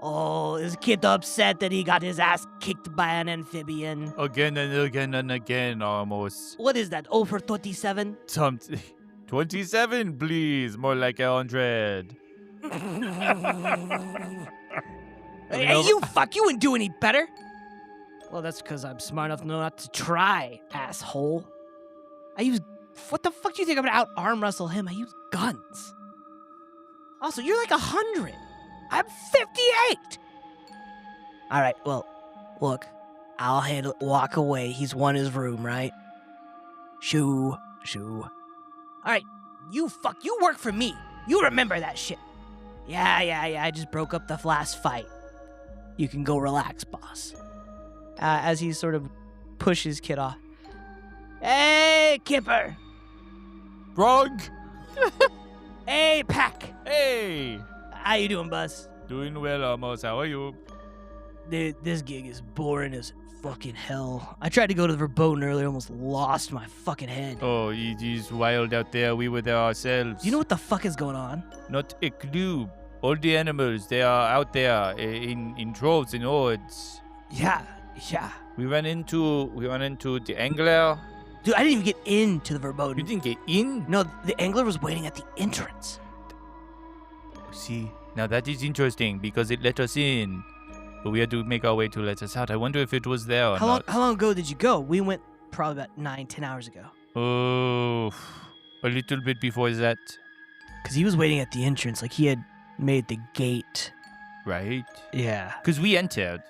Speaker 6: Oh, is kid upset that he got his ass kicked by an amphibian?
Speaker 3: Again and again and again, almost.
Speaker 6: What is that, over 27?
Speaker 3: 27, please. More like 100.
Speaker 6: Hey, you fuck, you wouldn't do any better. Well, that's because I'm smart enough to know not to try, asshole. What the fuck do you think I'm gonna out arm wrestle him? I use guns. Also, you're like 100. I'm 58. All right, well, look, I'll handle it. Walk away. He's won his room, right? Shoo. All right, you work for me. You remember that shit. Yeah, I just broke up the last fight. You can go relax, boss. As he sort of pushes Kid off. Hey, Kipper.
Speaker 7: Wrong.
Speaker 6: Hey, Pack.
Speaker 7: Hey.
Speaker 6: How you doing, Buzz?
Speaker 7: Doing well, almost. How are you?
Speaker 6: Dude, this gig is boring as fucking hell. I tried to go to the Verboten earlier, almost lost my fucking head.
Speaker 7: Oh, it is wild out there. We were there ourselves.
Speaker 6: Do you know what the fuck is going on?
Speaker 7: Not a clue. All the animals, they are out there in droves and hordes.
Speaker 6: Yeah.
Speaker 7: We ran into the angler.
Speaker 6: Dude, I didn't even get into the Verboten.
Speaker 7: You didn't get in?
Speaker 6: No, the angler was waiting at the entrance.
Speaker 7: See, now that is interesting because it let us in. But we had to make our way to let us out. I wonder if it was there or not.
Speaker 6: How long ago did you go? We went probably about 9-10 hours ago.
Speaker 7: Oh, a little bit before that.
Speaker 6: Because he was waiting at the entrance, like he had made the gate.
Speaker 7: Right?
Speaker 6: Yeah.
Speaker 7: Because we entered,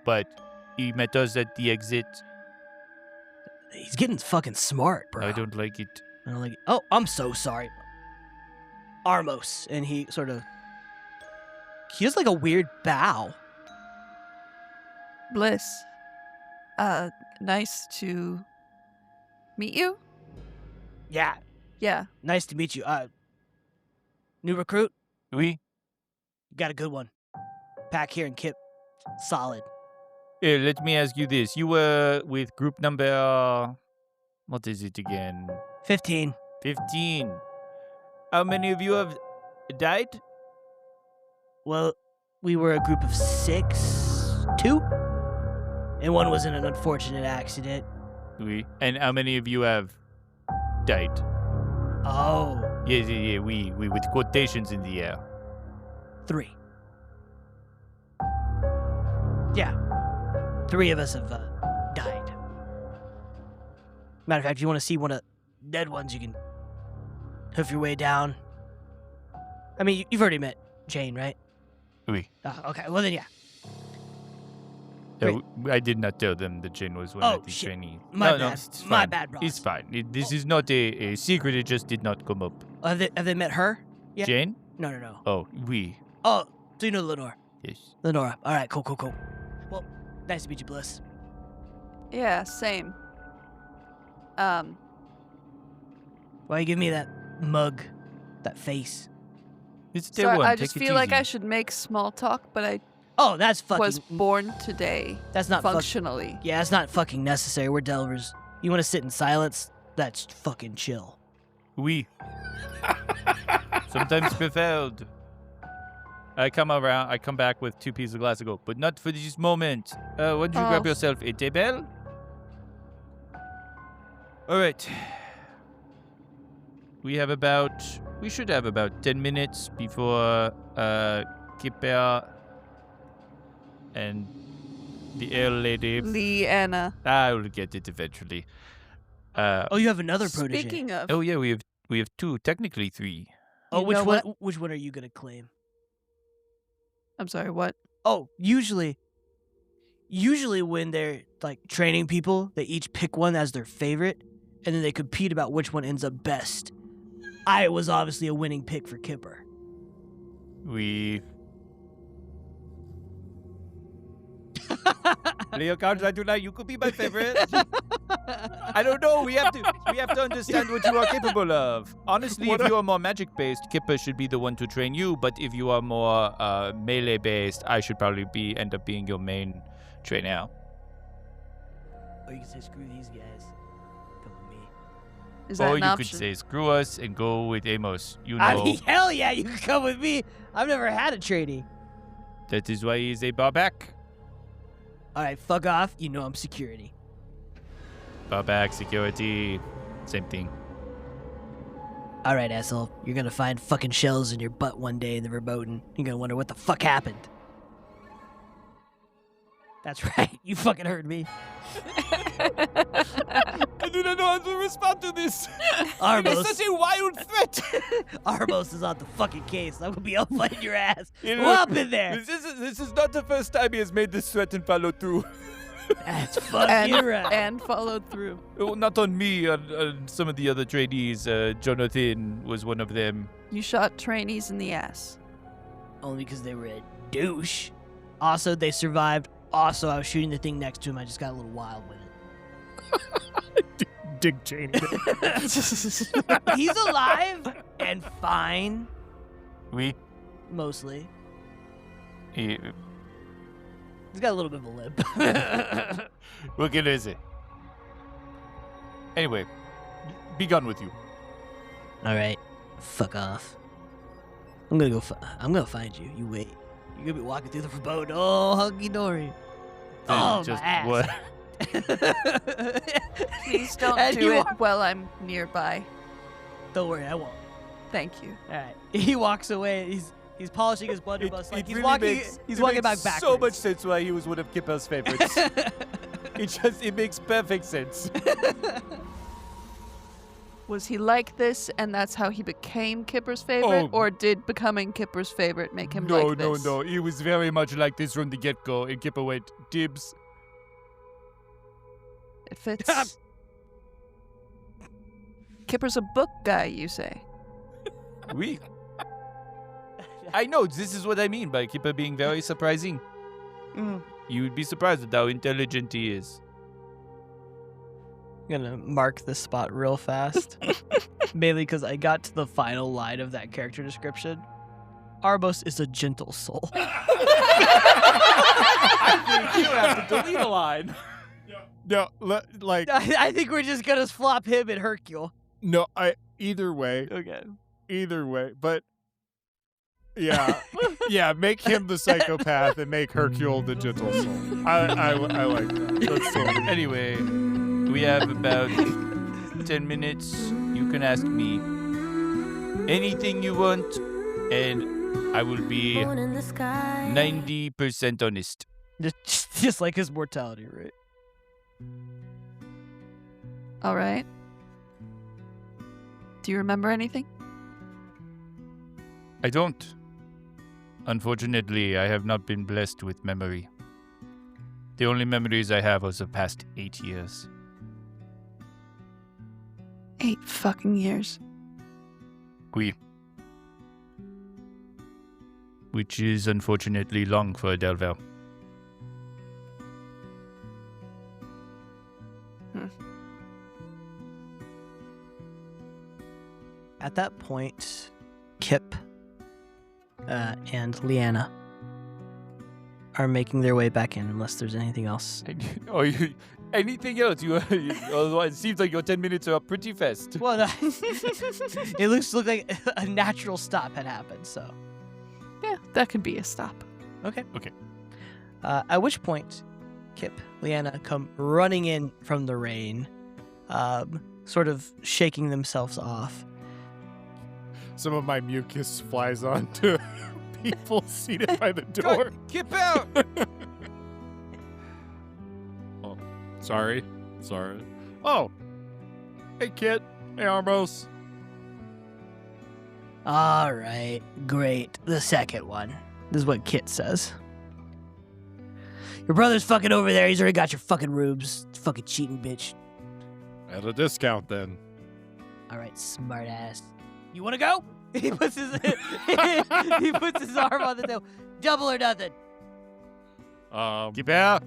Speaker 7: but he met us at the exit.
Speaker 6: He's getting fucking smart, bro.
Speaker 7: I don't like it.
Speaker 6: I don't like it. Oh, I'm so sorry. Armos. And he sort of... He has like a weird bow.
Speaker 5: Bliss. Nice to meet you.
Speaker 6: Yeah.
Speaker 5: Yeah.
Speaker 6: Nice to meet you. New recruit?
Speaker 7: We?
Speaker 6: Got a good one. Pack here and Kip. Solid.
Speaker 7: Here, let me ask you this. You were with group number... What is it again?
Speaker 6: 15.
Speaker 7: 15. How many of you have died?
Speaker 6: Well, we were a group of 6. 2? And one was in an unfortunate accident.
Speaker 7: We. And how many of you have died?
Speaker 6: Oh.
Speaker 7: Yeah, we with quotations in the air.
Speaker 6: 3. Yeah. 3 of us have died. Matter of fact, if you want to see one of the dead ones, you can hoof your way down. I mean, you've already met Jane, right?
Speaker 7: Oui.
Speaker 6: Okay, well then, yeah.
Speaker 7: I did not tell them that Jane was one
Speaker 6: Oh,
Speaker 7: of the
Speaker 6: shit.
Speaker 7: trainees.
Speaker 6: My
Speaker 7: No,
Speaker 6: bad.
Speaker 7: it's
Speaker 6: My
Speaker 7: fine.
Speaker 6: bad, boss.
Speaker 7: It's fine. This is not a secret. It just did not come up.
Speaker 6: Have they met her? Yeah.
Speaker 7: Jane?
Speaker 6: No.
Speaker 7: Oh, we.
Speaker 6: Oh, so you know Lenore.
Speaker 7: Yes.
Speaker 6: Lenora. All right, cool. Well, nice to meet you, Bliss.
Speaker 5: Yeah, same.
Speaker 6: Why you give me that mug, that face?
Speaker 7: It's day
Speaker 5: So
Speaker 7: one.
Speaker 5: I
Speaker 7: Take
Speaker 5: just
Speaker 7: it
Speaker 5: feel like
Speaker 7: easy.
Speaker 5: I should make small talk, but I
Speaker 6: Oh, that's fucking...
Speaker 5: was born today.
Speaker 6: That's not
Speaker 5: functionally.
Speaker 6: Yeah, it's not fucking necessary. We're Delvers. You want to sit in silence? That's fucking chill.
Speaker 7: We. Sometimes preferred. I come back with 2 pieces of glass and go, but not for this moment. Why don't you grab yourself a table? All right. We should have about 10 minutes before Kipper and the air lady.
Speaker 5: Leanna.
Speaker 7: I will get it eventually.
Speaker 6: Oh, you have another protege.
Speaker 5: Speaking of,
Speaker 7: Oh yeah, we have 2, technically 3.
Speaker 6: Oh,
Speaker 5: You
Speaker 6: which
Speaker 5: know
Speaker 6: one?
Speaker 5: what?
Speaker 6: Which one are you gonna claim?
Speaker 5: I'm sorry, what?
Speaker 6: Oh, usually when they're like training people, they each pick one as their favorite, and then they compete about which one ends up best. I was obviously a winning pick for Kipper.
Speaker 7: Leo Cards, you could be my favorite. I don't know. We have to understand what you are capable of. Honestly, if you are more magic based, Kipper should be the one to train you. But if you are more melee based, I should probably end up being your main trainer.
Speaker 6: Or you can say screw these guys. Come with me.
Speaker 5: Is that
Speaker 7: Or
Speaker 5: an
Speaker 7: you
Speaker 5: option?
Speaker 7: could say screw us and go with Amos. You
Speaker 6: I
Speaker 7: know
Speaker 6: mean, hell yeah, you can come with me. I've never had a trainee.
Speaker 7: that is why he's a barback.
Speaker 6: All right, fuck off. You know I'm security.
Speaker 7: Barback security, same thing.
Speaker 6: All right, asshole. You're gonna find fucking shells in your butt one day in the Verboten. You're gonna wonder what the fuck happened. That's right. You fucking heard me.
Speaker 7: I do not know how to respond to this.
Speaker 6: Armos.
Speaker 7: a wild threat.
Speaker 6: Armos is on the fucking case. I'm gonna be up fighting your ass.
Speaker 7: You
Speaker 6: Who
Speaker 7: know,
Speaker 6: up in there?
Speaker 7: This is not the first time he has made this threat and followed through.
Speaker 6: That's fucking right.
Speaker 5: And followed through.
Speaker 7: Oh, not on me, on some of the other trainees. Jonathan was one of them.
Speaker 5: You shot trainees in the ass.
Speaker 6: Only because they were a douche. Also, they survived. Also, I was shooting the thing next to him. I just got a little wild with it.
Speaker 3: Dig Cheney.
Speaker 6: He's alive and fine,
Speaker 7: We.
Speaker 6: mostly.
Speaker 7: He,
Speaker 6: He's got a little bit of a limp.
Speaker 7: what can I say? Anyway, be gone with you.
Speaker 6: All right, fuck off. I'm gonna go. I'm gonna find you. You wait. You're gonna be walking through the forebode. Oh, hunky dory. Oh,
Speaker 7: just
Speaker 6: my ass.
Speaker 7: what?
Speaker 5: Please don't
Speaker 6: And
Speaker 5: do
Speaker 6: you
Speaker 5: it
Speaker 6: walk-
Speaker 5: while I'm nearby.
Speaker 6: Don't worry, I won't.
Speaker 5: Thank you.
Speaker 6: All right. He walks away. He's polishing his blunderbuss like he's
Speaker 7: really
Speaker 6: walking.
Speaker 7: makes-
Speaker 6: He's
Speaker 7: it
Speaker 6: walking
Speaker 7: makes
Speaker 6: back backwards.
Speaker 7: so much sense why he was one of Kipper's favorites. It makes perfect sense.
Speaker 5: Was he like this and that's how he became Kipper's favorite?
Speaker 7: Oh.
Speaker 5: Or did becoming Kipper's favorite make him
Speaker 7: No,
Speaker 5: like this?
Speaker 7: no. He was very much like this from the get-go, and Kipper went, dibs.
Speaker 5: It fits. Kipper's a book guy, you say?
Speaker 7: We. I know, this is what I mean by Kipper being very surprising.
Speaker 5: Mm.
Speaker 7: You would be surprised at how intelligent he is.
Speaker 6: I'm gonna mark this spot real fast. Mainly because I got to the final line of that character description. Arbos is a gentle soul.
Speaker 7: I think you have to delete a line.
Speaker 3: No, like
Speaker 6: I think we're just gonna flop him and Hercule.
Speaker 3: no. Either way,
Speaker 6: Okay.
Speaker 3: but yeah, yeah. Make him the psychopath and make Hercule the gentle soul. I like that. That's so
Speaker 7: Anyway, we have about 10 minutes. You can ask me anything you want, and I will be 90% honest.
Speaker 6: Just like his mortality rate.
Speaker 5: All right. Do you remember anything?
Speaker 7: I don't. Unfortunately, I have not been blessed with memory. The only memories I have are the past 8 years.
Speaker 5: 8 fucking years.
Speaker 7: Oui. Which is unfortunately long for a Delver.
Speaker 6: At that point, Kipp and Leanna are making their way back in, unless there's anything else.
Speaker 7: Oh, anything else? Otherwise, it seems like your 10 minutes are up pretty fast.
Speaker 6: Well, it looks like a natural stop had happened. So,
Speaker 5: Yeah, that could be a stop.
Speaker 6: okay.
Speaker 7: Okay.
Speaker 6: At which point, Kipp, Leanna come running in from the rain, sort of shaking themselves off.
Speaker 3: some of my mucus flies onto people seated by the door.
Speaker 7: Kip out!
Speaker 3: Oh, sorry. Oh, hey Kit. Hey Armos.
Speaker 6: All right, great. The second one. This is what Kit says. Your brother's fucking over there. He's already got your fucking rubes. Fucking cheating bitch.
Speaker 3: At a discount then.
Speaker 6: All right, smart ass. You want to go? He puts his he puts his arm on the table. Double or nothing.
Speaker 7: Kip out!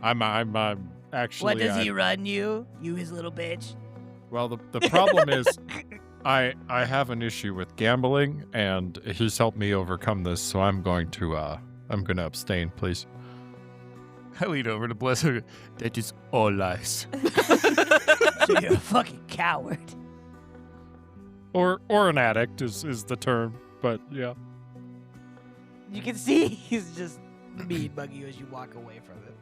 Speaker 3: I'm actually.
Speaker 6: What does he run you? You his little bitch.
Speaker 3: Well, the problem is, I have an issue with gambling, and he's helped me overcome this. So I'm going to abstain, please.
Speaker 7: I lean over to Blis. That is all lies.
Speaker 6: So you're a fucking coward.
Speaker 3: Or an addict is the term, but yeah.
Speaker 6: You can see he's just mean mugging you as you walk away from him.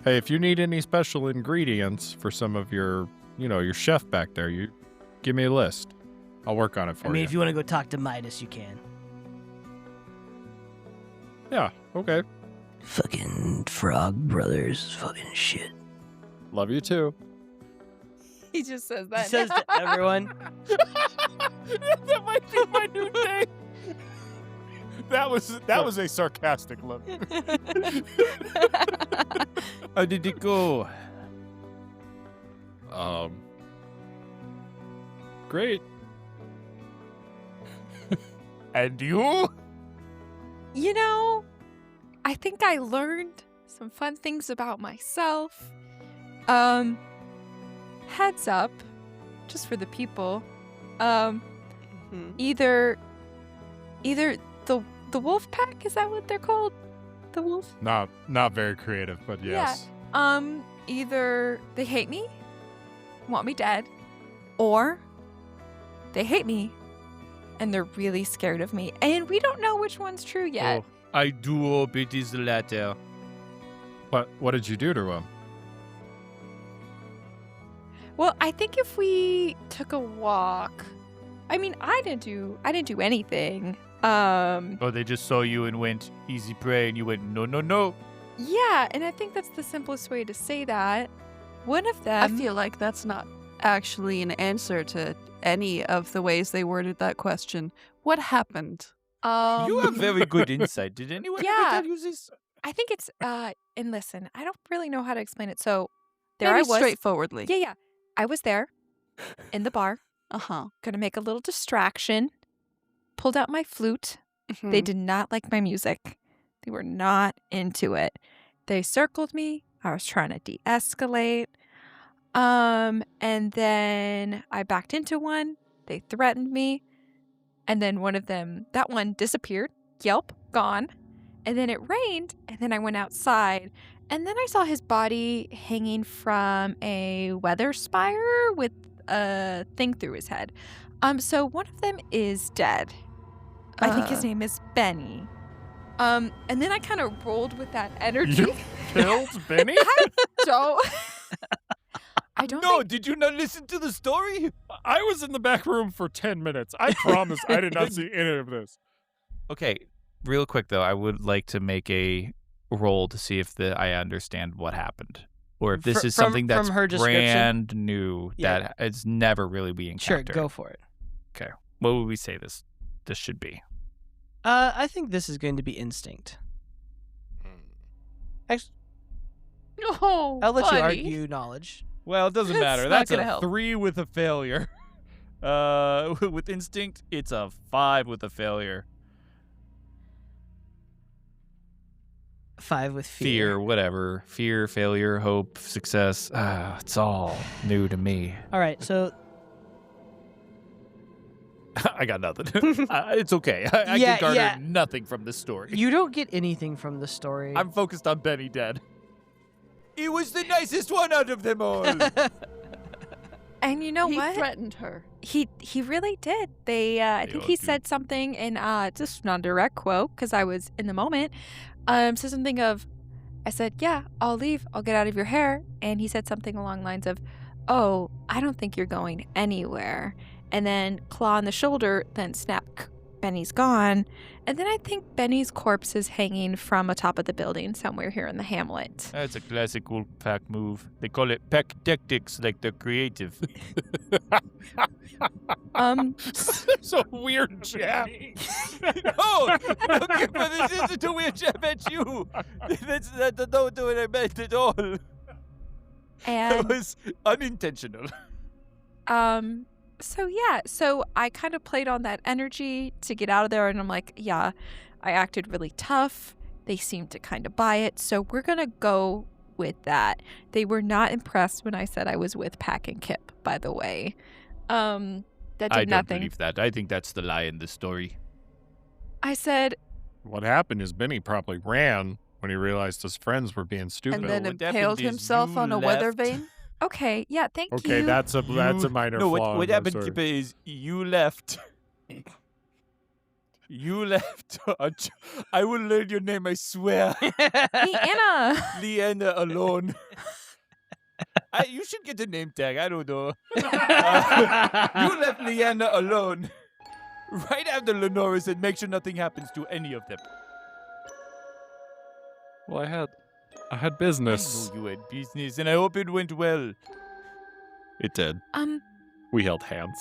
Speaker 3: Hey, if you need any special ingredients for some of your chef back there, you give me a list. I'll work on it for
Speaker 6: I mean,
Speaker 3: you.
Speaker 6: if you want to go talk to Midas, you can.
Speaker 3: Yeah, okay.
Speaker 2: Fucking Frog Brothers, fucking shit.
Speaker 3: Love you too.
Speaker 4: He just says
Speaker 6: He
Speaker 4: that.
Speaker 6: says to everyone.
Speaker 3: That might be my new name. That was a sarcastic look.
Speaker 7: How did it go?
Speaker 3: Great. And you?
Speaker 4: You know, I think I learned some fun things about myself. Heads up, just for the people. Either the wolf pack, is that what they're called? The wolf?
Speaker 3: Not very creative, but yes.
Speaker 4: Yeah. Either they hate me, want me dead, or they hate me and they're really scared of me. And we don't know which one's true yet.
Speaker 7: Oh, I do hope it is the latter.
Speaker 3: What did you do to him?
Speaker 4: Well, I think if we took a walk, I mean, I didn't do anything.
Speaker 7: Oh, they just saw you and went, easy prey, and you went, no, no, no.
Speaker 4: Yeah, and I think that's the simplest way to say that. One of them...
Speaker 5: I feel like that's not actually an answer to any of the ways they worded that question. What happened?
Speaker 7: You have very good insight. Did anyone ever tell you this?
Speaker 4: I think it's, and listen, I don't really know how to explain it. So there
Speaker 5: Maybe
Speaker 4: I was.
Speaker 5: straightforwardly.
Speaker 4: Yeah. I was there in the bar, gonna make a little distraction, pulled out my flute. They did not like my music. They were not into it. They circled me. I was trying to de-escalate. And then I backed into one. They threatened me. And then that one disappeared. Yelp, gone. And then it rained. And then I went outside. And then I saw his body hanging from a weather spire with a thing through his head. So one of them is dead. I think his name is Benny. And then I kind of rolled with that energy.
Speaker 3: You killed Benny?
Speaker 4: I don't
Speaker 7: No,
Speaker 4: think...
Speaker 7: did you not listen to the story?
Speaker 3: I was in the back room for 10 minutes. I promise I did not see any of this.
Speaker 1: Okay, real quick though, I would like to make a roll to see if I understand what happened, or if this is something that's
Speaker 6: from her description?
Speaker 1: brand new that it's never really being
Speaker 6: Sure,
Speaker 1: encountered.
Speaker 6: go for it.
Speaker 1: Okay, what would we say this should be?
Speaker 6: I think this is going to be instinct. Actually,
Speaker 5: Oh,
Speaker 6: I'll let you
Speaker 5: buddy.
Speaker 6: argue knowledge.
Speaker 7: Well, it doesn't
Speaker 5: That's
Speaker 7: matter.
Speaker 5: not
Speaker 7: That's
Speaker 5: gonna
Speaker 7: a
Speaker 5: help.
Speaker 7: 3 with a failure. With instinct, it's a 5 with a failure.
Speaker 6: 5 with
Speaker 1: Fear, whatever. Fear, failure, hope, success. It's all new to me.
Speaker 6: All right, so
Speaker 7: I got nothing. It's okay. I can garner nothing from this story.
Speaker 6: you don't get anything from the story.
Speaker 7: I'm focused on Benny dead. He was the nicest one out of them all.
Speaker 4: And you know
Speaker 5: He
Speaker 4: what?
Speaker 5: threatened her.
Speaker 4: He really did. I think
Speaker 7: all
Speaker 4: he
Speaker 7: do.
Speaker 4: said something in just not a direct quote because I was in the moment. Said something of, I said, yeah, I'll leave. I'll get out of your hair. And he said something along the lines of, oh, I don't think you're going anywhere. And then claw on the shoulder, then snap, Benny's gone. And then I think Benny's corpse is hanging from atop of the building somewhere here in the Hamlet.
Speaker 7: That's a classic wolf pack move. They call it pack tactics, like they're creative.
Speaker 3: It's a weird jab.
Speaker 7: no, Kipper, this isn't a weird jab at you. That's not what I meant at all. It
Speaker 4: And
Speaker 7: was unintentional.
Speaker 4: So I kind of played on that energy to get out of there, and I'm like, yeah, I acted really tough. They seemed to kind of buy it, so we're gonna go with that. They were not impressed when I said I was with Pack and Kip, by the way. That did
Speaker 7: I don't
Speaker 4: nothing.
Speaker 7: believe that. I think that's the lie in the story.
Speaker 4: I said,
Speaker 3: What happened is Benny probably ran when he realized his friends were being stupid.
Speaker 5: And then
Speaker 7: what
Speaker 5: impaled
Speaker 7: happened is
Speaker 5: himself
Speaker 7: you
Speaker 5: on a weather
Speaker 7: left.
Speaker 5: vane.
Speaker 4: okay, yeah, thank
Speaker 3: Okay,
Speaker 4: you.
Speaker 3: that's a minor
Speaker 7: No,
Speaker 3: flaw.
Speaker 7: what
Speaker 3: in the
Speaker 7: happened,
Speaker 3: story.
Speaker 7: Kipper, is you left. You left. I will learn your name, I swear.
Speaker 4: Leanna.
Speaker 7: Leanna alone. You should get a name tag. I don't know. You left Leanna alone. Right after Lenora said, make sure nothing happens to any of them.
Speaker 3: Well, I had
Speaker 7: I
Speaker 3: business.
Speaker 7: know you had business, and I hope it went well.
Speaker 3: It did. We held hands.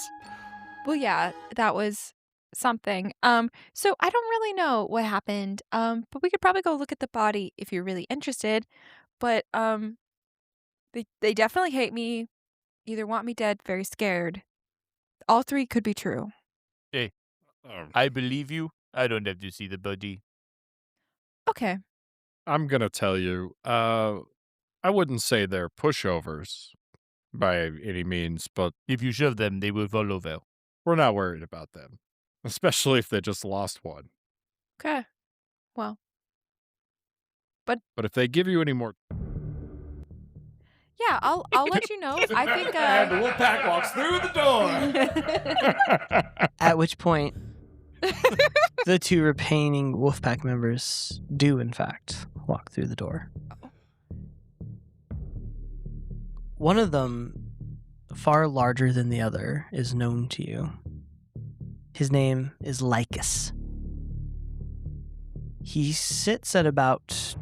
Speaker 4: Well, yeah, that was something. So I don't really know what happened. But we could probably go look at the body if you're really interested. But they definitely hate me, either want me dead, very scared. All three could be true.
Speaker 1: Hey, I believe you. I don't have to see the body.
Speaker 4: Okay.
Speaker 3: I'm going to tell you, I wouldn't say they're pushovers by any means, but
Speaker 1: If you shove them, they will fall over.
Speaker 3: we're not worried about them, especially if they just lost one.
Speaker 4: Okay. Well.
Speaker 3: But if they give you any more...
Speaker 4: Yeah, I'll let you know. I think
Speaker 7: And the wolf pack walks through the door.
Speaker 6: At which point, the two remaining Wolfpack members do, in fact, walk through the door. One of them, far larger than the other, is known to you. His name is Lycus. He sits at about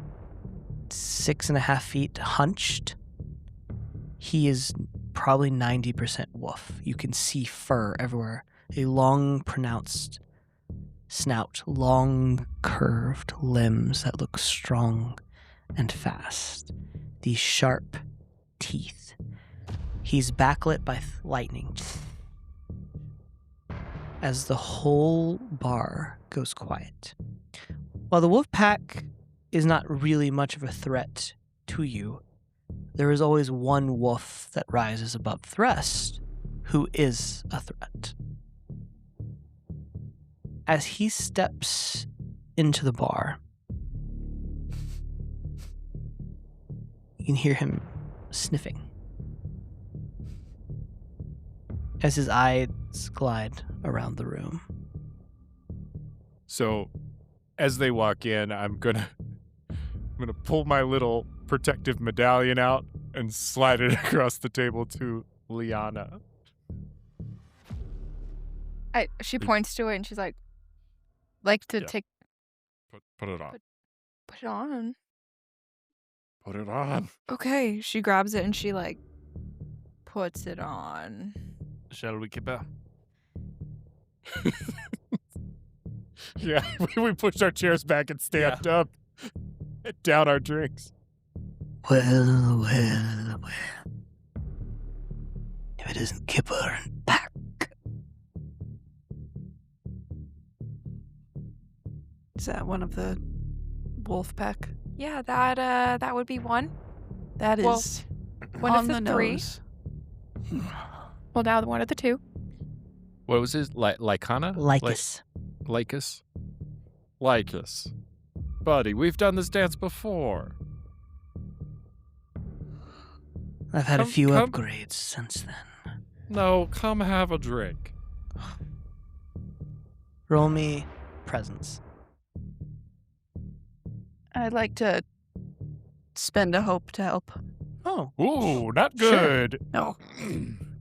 Speaker 6: 6.5 feet hunched. He is probably 90% wolf. You can see fur everywhere. A long, pronounced snout, long, curved limbs that look strong and fast. These sharp teeth. He's backlit by lightning as the whole bar goes quiet. While the wolf pack is not really much of a threat to you, there is always one wolf that rises above the rest who is a threat. As he steps into the bar, you can hear him sniffing as his eyes glide around the room.
Speaker 3: So, as they walk in, I'm gonna pull my little protective medallion out and slide it across the table to Liana.
Speaker 4: she points to it and she's like to
Speaker 3: Yeah.
Speaker 4: take
Speaker 3: Put it on.
Speaker 4: put it on.
Speaker 3: Put it on.
Speaker 4: Okay, she grabs it and she puts it on.
Speaker 1: Shall we, Kipper?
Speaker 3: Yeah, we pushed our chairs back and stand up and down our drinks.
Speaker 2: Well. If it isn't Kipper and Pack.
Speaker 5: Is that one of the wolf pack?
Speaker 4: Yeah, that would be one.
Speaker 5: That
Speaker 4: Well,
Speaker 5: is
Speaker 4: one
Speaker 5: on
Speaker 4: of the
Speaker 5: the
Speaker 4: three.
Speaker 5: nose.
Speaker 4: Well, now one of the two.
Speaker 3: What was his? Lycana?
Speaker 6: Lycus.
Speaker 3: Lycus? Lycus. Buddy, we've done this dance before.
Speaker 2: I've had a
Speaker 3: Come-
Speaker 2: few
Speaker 3: come-
Speaker 2: upgrades since then.
Speaker 3: No, come have a drink.
Speaker 6: Roll me presence.
Speaker 5: I'd like to spend a hope to help.
Speaker 6: Oh.
Speaker 3: Ooh, not
Speaker 6: Sure.
Speaker 3: good.
Speaker 5: No.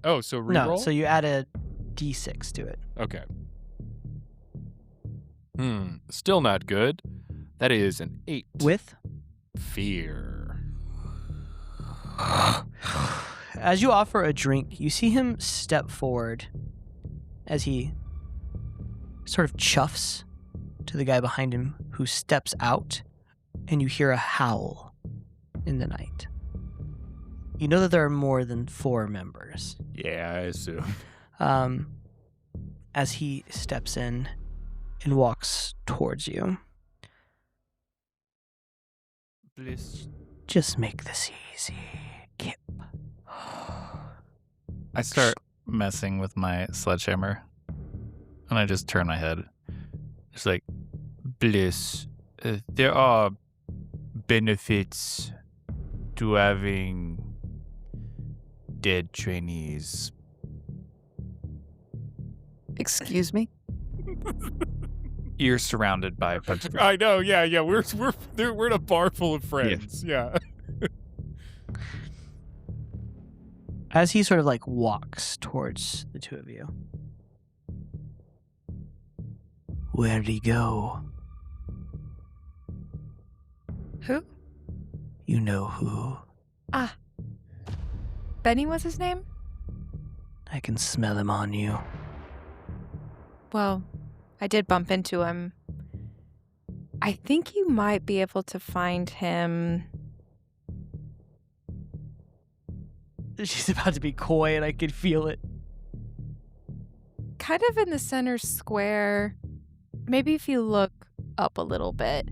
Speaker 3: Oh, so reroll?
Speaker 6: No, so you add a d6 to it.
Speaker 3: Okay. Still not good. That is an 8.
Speaker 6: With?
Speaker 3: Fear.
Speaker 6: As you offer a drink, you see him step forward as he sort of chuffs to the guy behind him who steps out, and you hear a howl in the night. You know that there are more than 4 members.
Speaker 3: Yeah, I assume.
Speaker 6: As he steps in and walks towards you.
Speaker 1: Blis.
Speaker 2: Just make this easy, Kip.
Speaker 8: I start messing with my sledgehammer, and I just turn my head.
Speaker 1: It's like, Blis, there are benefits to having dead trainees.
Speaker 5: Excuse me?
Speaker 8: You're surrounded by a bunch of
Speaker 3: I know, yeah. We're in a bar full of friends. Yeah.
Speaker 6: As he sort of walks towards the two of you.
Speaker 2: Where'd he go?
Speaker 4: Who?
Speaker 2: You know who.
Speaker 4: Benny was his name?
Speaker 2: I can smell him on you.
Speaker 4: Well, I did bump into him. I think you might be able to find him
Speaker 6: She's about to be coy, and I could feel it.
Speaker 4: Kind of in the center square. Maybe if you look up a little bit.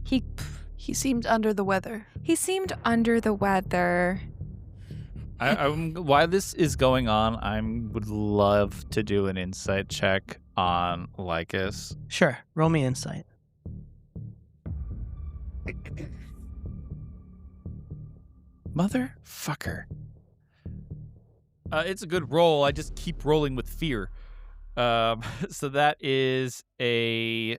Speaker 5: He seemed under the weather.
Speaker 4: He seemed under the weather.
Speaker 8: While this is going on, I would love to do an insight check on Lycus.
Speaker 6: Sure, roll me insight.
Speaker 8: Motherfucker.
Speaker 7: It's a good roll. I just keep rolling with fear. So that is a...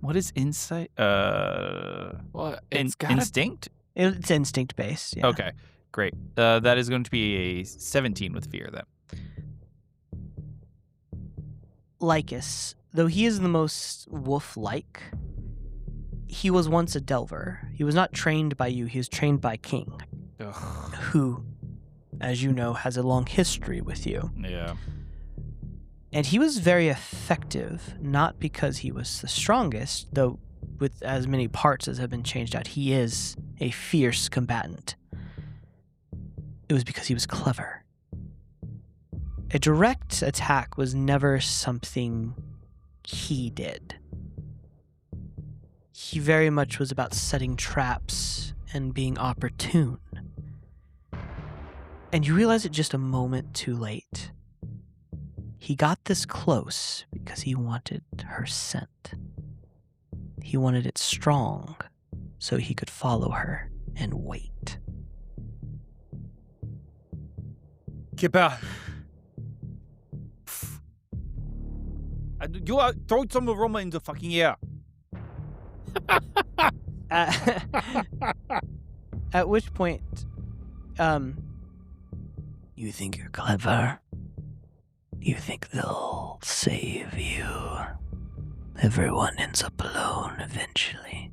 Speaker 7: What is insight?
Speaker 8: Well,
Speaker 7: Instinct?
Speaker 6: It's instinct based. Yeah.
Speaker 7: Okay, great. That is going to be a 17 with fear then.
Speaker 6: Lycus, though he is the most wolf-like, he was once a delver. He was not trained by you. He was trained by King, who, as you know, has a long history with you.
Speaker 7: Yeah.
Speaker 6: And he was very effective, not because he was the strongest, though with as many parts as have been changed out, he is a fierce combatant. It was because he was clever. A direct attack was never something he did. He very much was about setting traps and being opportune. And you realize it just a moment too late. He got this close because he wanted her scent. He wanted it strong so he could follow her and wait.
Speaker 7: Kipper. You are throw some aroma in the fucking air.
Speaker 6: At which point, you think you're clever? You think they'll save you? Everyone ends up alone eventually.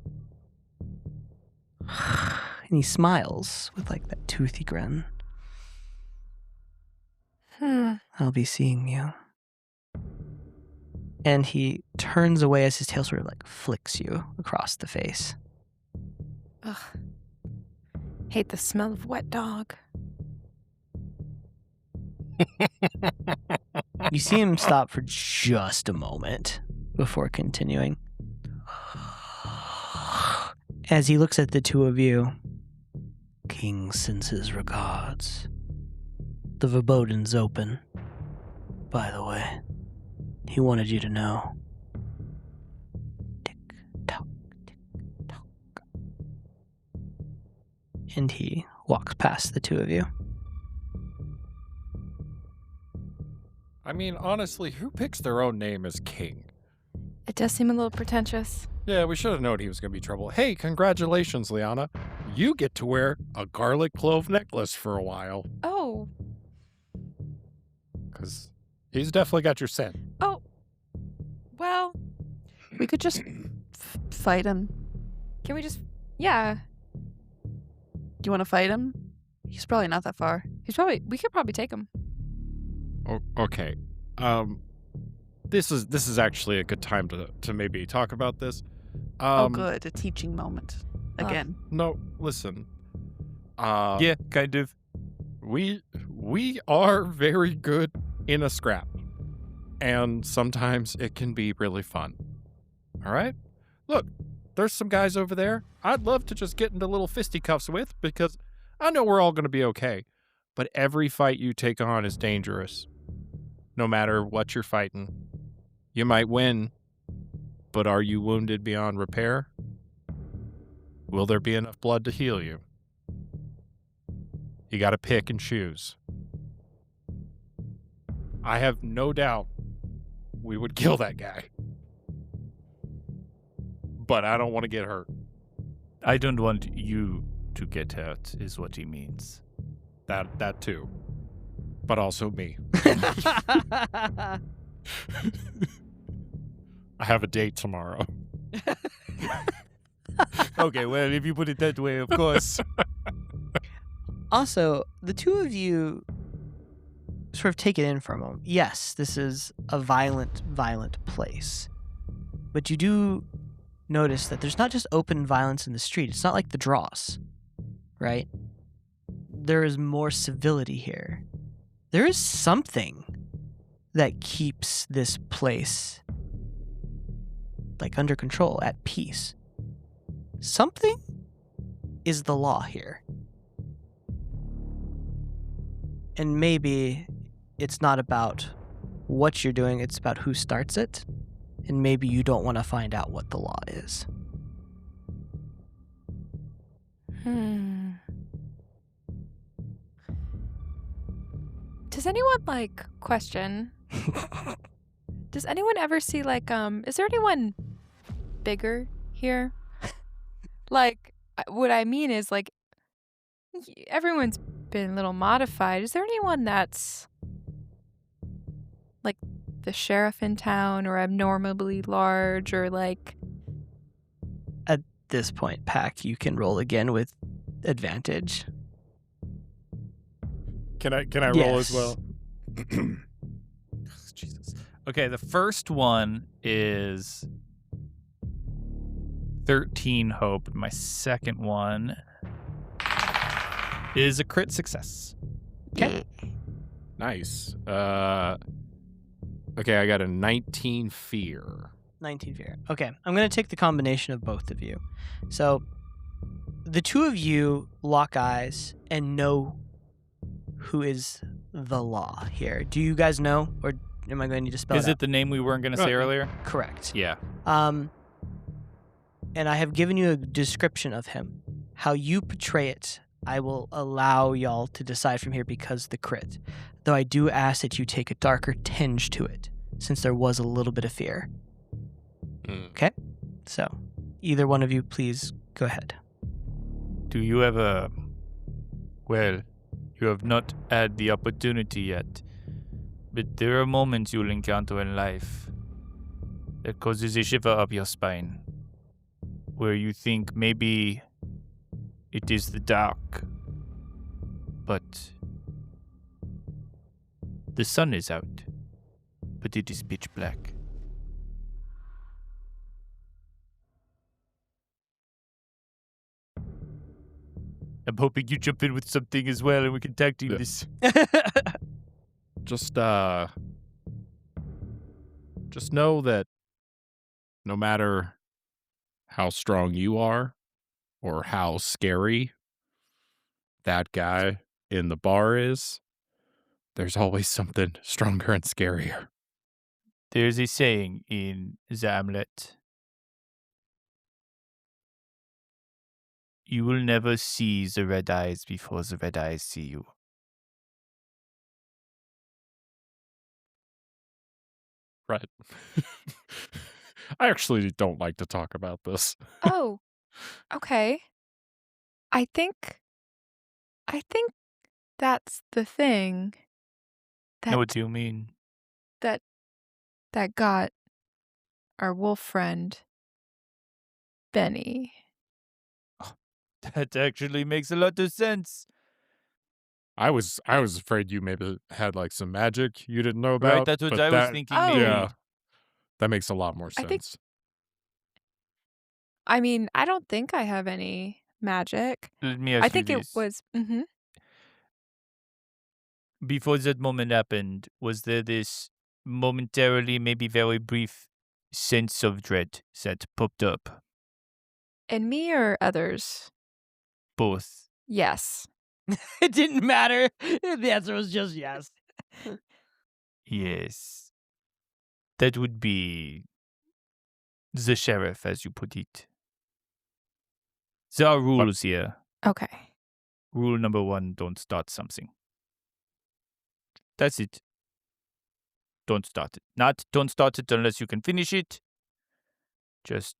Speaker 6: And he smiles with like that toothy grin. I'll be seeing you. And he turns away as his tail sort of like flicks you across the face.
Speaker 4: Ugh. Hate the smell of wet dog.
Speaker 6: You see him stop for just a moment before continuing. As he looks at the two of you, King sends his regards. The Verbodin's open. By the way, he wanted you to know. Tick tock, tick tock. And he walks past the two of you.
Speaker 3: I mean, honestly, who picks their own name as king?
Speaker 4: It does seem a little pretentious.
Speaker 3: Yeah, we should have known he was going to be trouble. Hey, congratulations, Liana. You get to wear a garlic clove necklace for a while.
Speaker 4: Oh.
Speaker 3: Because he's definitely got your scent.
Speaker 4: Oh. Well,
Speaker 5: We could just fight him.
Speaker 4: can we just... Yeah.
Speaker 5: Do you want to fight him? He's probably not that far.
Speaker 4: We could probably take him.
Speaker 3: Okay. This is actually a good time to maybe talk about this.
Speaker 5: Oh, good. A teaching moment. Again.
Speaker 3: No, listen.
Speaker 7: Yeah, kind of.
Speaker 3: We are very good in a scrap. And sometimes it can be really fun. All right? Look, there's some guys over there I'd love to just get into little fisticuffs with because I know we're all going to be okay. But every fight you take on is dangerous. No matter what you're fighting. You might win, but are you wounded beyond repair? Will there be enough blood to heal you? You got to pick and choose. I have no doubt we would kill that guy. But I don't want to get hurt.
Speaker 7: I don't want you to get hurt, is what he means.
Speaker 3: That too. But also me. I have a date tomorrow.
Speaker 7: Okay, well, if you put it that way, of course.
Speaker 6: Also, the two of you sort of take it in for a moment. Yes, this is a violent place. But you do notice that there's not just open violence in the street. It's not like the Dross, right? there is more civility here. There is something that keeps this place under control, at peace. Something is the law here. And maybe it's not about what you're doing, it's about who starts it. And maybe you don't want to find out what the law is.
Speaker 4: Does anyone question? Does anyone ever see is there anyone bigger here? What I mean is everyone's been a little modified. Is there anyone that's the sheriff in town or abnormally large or
Speaker 6: At this point, Pack, you can roll again with advantage.
Speaker 3: Can I roll as well?
Speaker 8: Jesus. Okay, the first one is 13 hope. My second one is a crit success.
Speaker 6: Okay.
Speaker 3: Nice. Okay, I got a 19 fear.
Speaker 6: 19 fear. Okay, I'm going to take the combination of both of you. So, the two of you lock eyes and know who is the law here. Do you guys know, or am I going to need to spell it
Speaker 8: Is it the name we weren't going to say earlier?
Speaker 6: Correct.
Speaker 8: Yeah.
Speaker 6: And I have given you a description of him. How you portray it, I will allow y'all to decide from here because the crit. Though I do ask that you take a darker tinge to it, since there was a little bit of fear. Okay? So, either one of you, please go ahead.
Speaker 1: Do you ever... Well, you have not had the opportunity yet, but there are moments you'll encounter in life that causes a shiver up your spine, where you think maybe it is the dark, but the sun is out, but it is pitch black. I'm hoping you jump in with something as well and we can tag team this.
Speaker 3: Just know that no matter how strong you are or how scary that guy in the bar is, there's always something stronger and scarier.
Speaker 1: There's a saying in the Hamlet. You will never see the red eyes before the red eyes see you.
Speaker 3: Right. I actually don't like to talk about this.
Speaker 4: Oh, okay. I think that's the thing
Speaker 1: Know what you mean?
Speaker 4: that got our wolf friend Benny.
Speaker 1: That actually makes a lot of sense.
Speaker 3: I was afraid you maybe had like some magic you didn't know about.
Speaker 1: Right, that's what
Speaker 3: but
Speaker 1: I was
Speaker 3: that-
Speaker 1: thinking.
Speaker 4: Oh.
Speaker 1: Maybe.
Speaker 3: Yeah, that makes a lot more
Speaker 4: I think-
Speaker 3: sense.
Speaker 4: I mean, I don't think I have any magic.
Speaker 1: Let me ask
Speaker 4: I think
Speaker 1: you
Speaker 4: it
Speaker 1: this.
Speaker 4: was
Speaker 1: Before that moment happened, was there this momentarily, maybe very brief sense of dread that popped up?
Speaker 4: in me or others.
Speaker 1: Both.
Speaker 4: Yes.
Speaker 6: It didn't matter. The answer was just yes.
Speaker 1: Yes. That would be the sheriff, as you put it. There are rules here.
Speaker 4: Okay.
Speaker 1: Rule number 1, don't start something. That's it. Don't start it. Not don't start it unless you can finish it. Just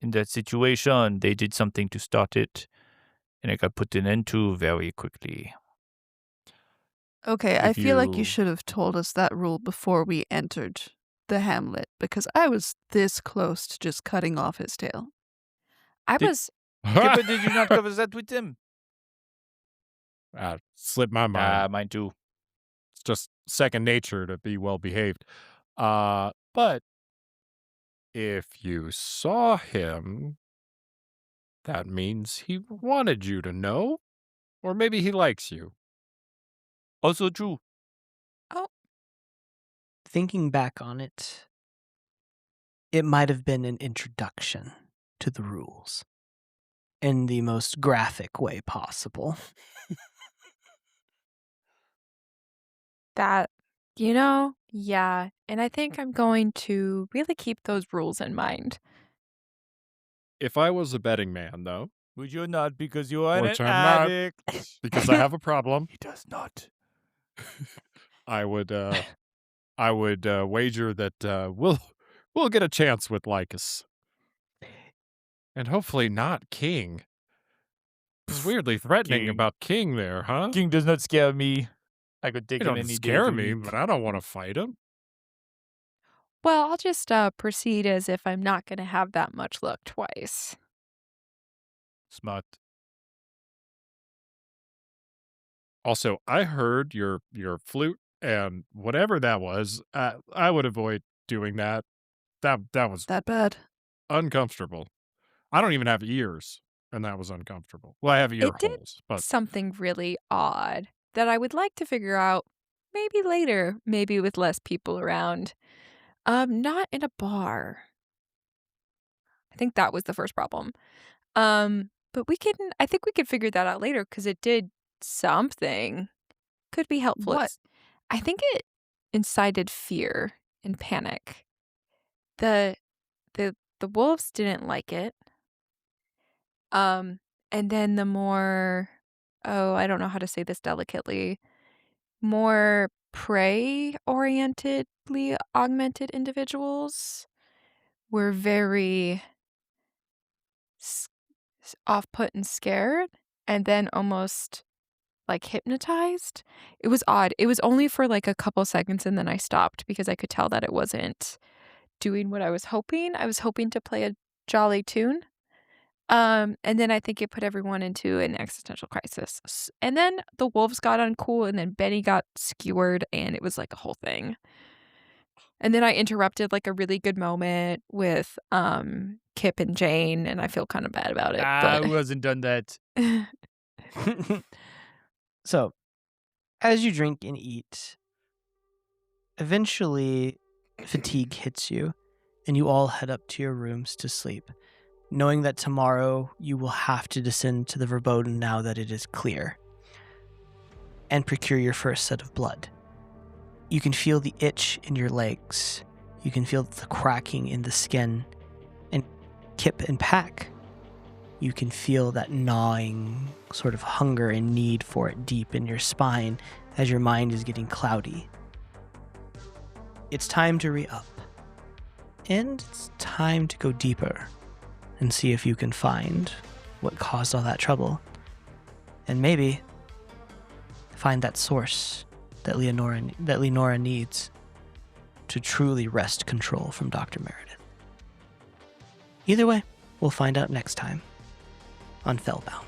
Speaker 1: in that situation, they did something to start it, and it got put an end to very quickly.
Speaker 5: Okay, I
Speaker 3: If
Speaker 5: feel like you
Speaker 3: you-
Speaker 5: should have told us that rule before we entered the Hamlet, because I was this close to just cutting off his tail.
Speaker 4: I
Speaker 1: Did-
Speaker 4: was
Speaker 1: Kipper, did you not cover that with him?
Speaker 3: Slipped my mind.
Speaker 1: Mine too.
Speaker 3: It's just second nature to be well behaved. But if you saw him, that means he wanted you to know, Or maybe he likes you.
Speaker 7: Also true.
Speaker 6: Thinking back on it, it might have been an introduction to the rules in the most graphic way possible.
Speaker 4: That, yeah. And I think I'm going to really keep those rules in mind.
Speaker 3: If I was a betting man, though,
Speaker 7: Which you're not because you are
Speaker 3: Which
Speaker 7: an
Speaker 3: I'm not.
Speaker 7: addict.
Speaker 3: because I have a problem,
Speaker 7: He does not.
Speaker 3: I would wager that we'll get a chance with Lycus. And hopefully not King. It's weirdly threatening
Speaker 7: King.
Speaker 3: about King there, huh?
Speaker 7: King does not scare me. I could take
Speaker 3: He
Speaker 7: him
Speaker 3: don't
Speaker 7: any day
Speaker 3: scare
Speaker 7: of the
Speaker 3: me,
Speaker 7: week.
Speaker 3: but I don't want to fight him.
Speaker 4: Well, I'll just proceed as if I'm not going to have that much luck twice.
Speaker 7: Smart.
Speaker 3: Also, I heard your flute and whatever that was. I would avoid doing that. That was
Speaker 5: That bad?
Speaker 3: uncomfortable. I don't even have ears, and that was uncomfortable. Well, I have ear
Speaker 4: It did
Speaker 3: holes, but
Speaker 4: something really odd that I would like to figure out maybe later, maybe with less people around. Not in a bar. I think that was the first problem. But I think we could figure that out later because it did something. Could be helpful.
Speaker 5: What?
Speaker 4: I think it incited fear and panic. The wolves didn't like it. And then the more, I don't know how to say this delicately, more prey-orientedly augmented individuals were very off-put and scared, and then almost like hypnotized. It was odd. It was only for like a couple seconds, and then I stopped because I could tell that it wasn't doing what I was hoping. I was hoping to play a jolly tune. And then I think it put everyone into an existential crisis. And then the wolves got uncool, and then Benny got skewered, and it was like a whole thing. And then I interrupted like a really good moment with Kipp and Jane, and I feel kind of bad about it.
Speaker 7: Who hasn't done that?
Speaker 6: So, as you drink and eat, eventually fatigue hits you, and you all head up to your rooms to sleep, knowing that tomorrow you will have to descend to the Verboten now that it is clear, and procure your first set of blood. You can feel the itch in your legs. You can feel the cracking in the skin. And Kipp and Pack, you can feel that gnawing sort of hunger and need for it deep in your spine as your mind is getting cloudy. It's time to re-up. And it's time to go deeper and see if you can find what caused all that trouble. And maybe find that source that Leonora needs to truly wrest control from Dr. Meredith. Either way, we'll find out next time on Fellbound.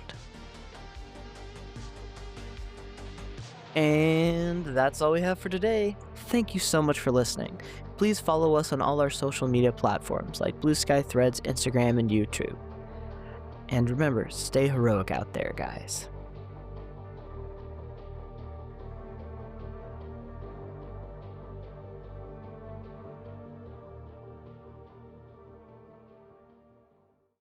Speaker 2: And that's all we have for today. Thank you so much for listening. Please follow us on all our social media platforms like Blue Sky, Threads, Instagram, and YouTube. And remember, stay heroic out there, guys.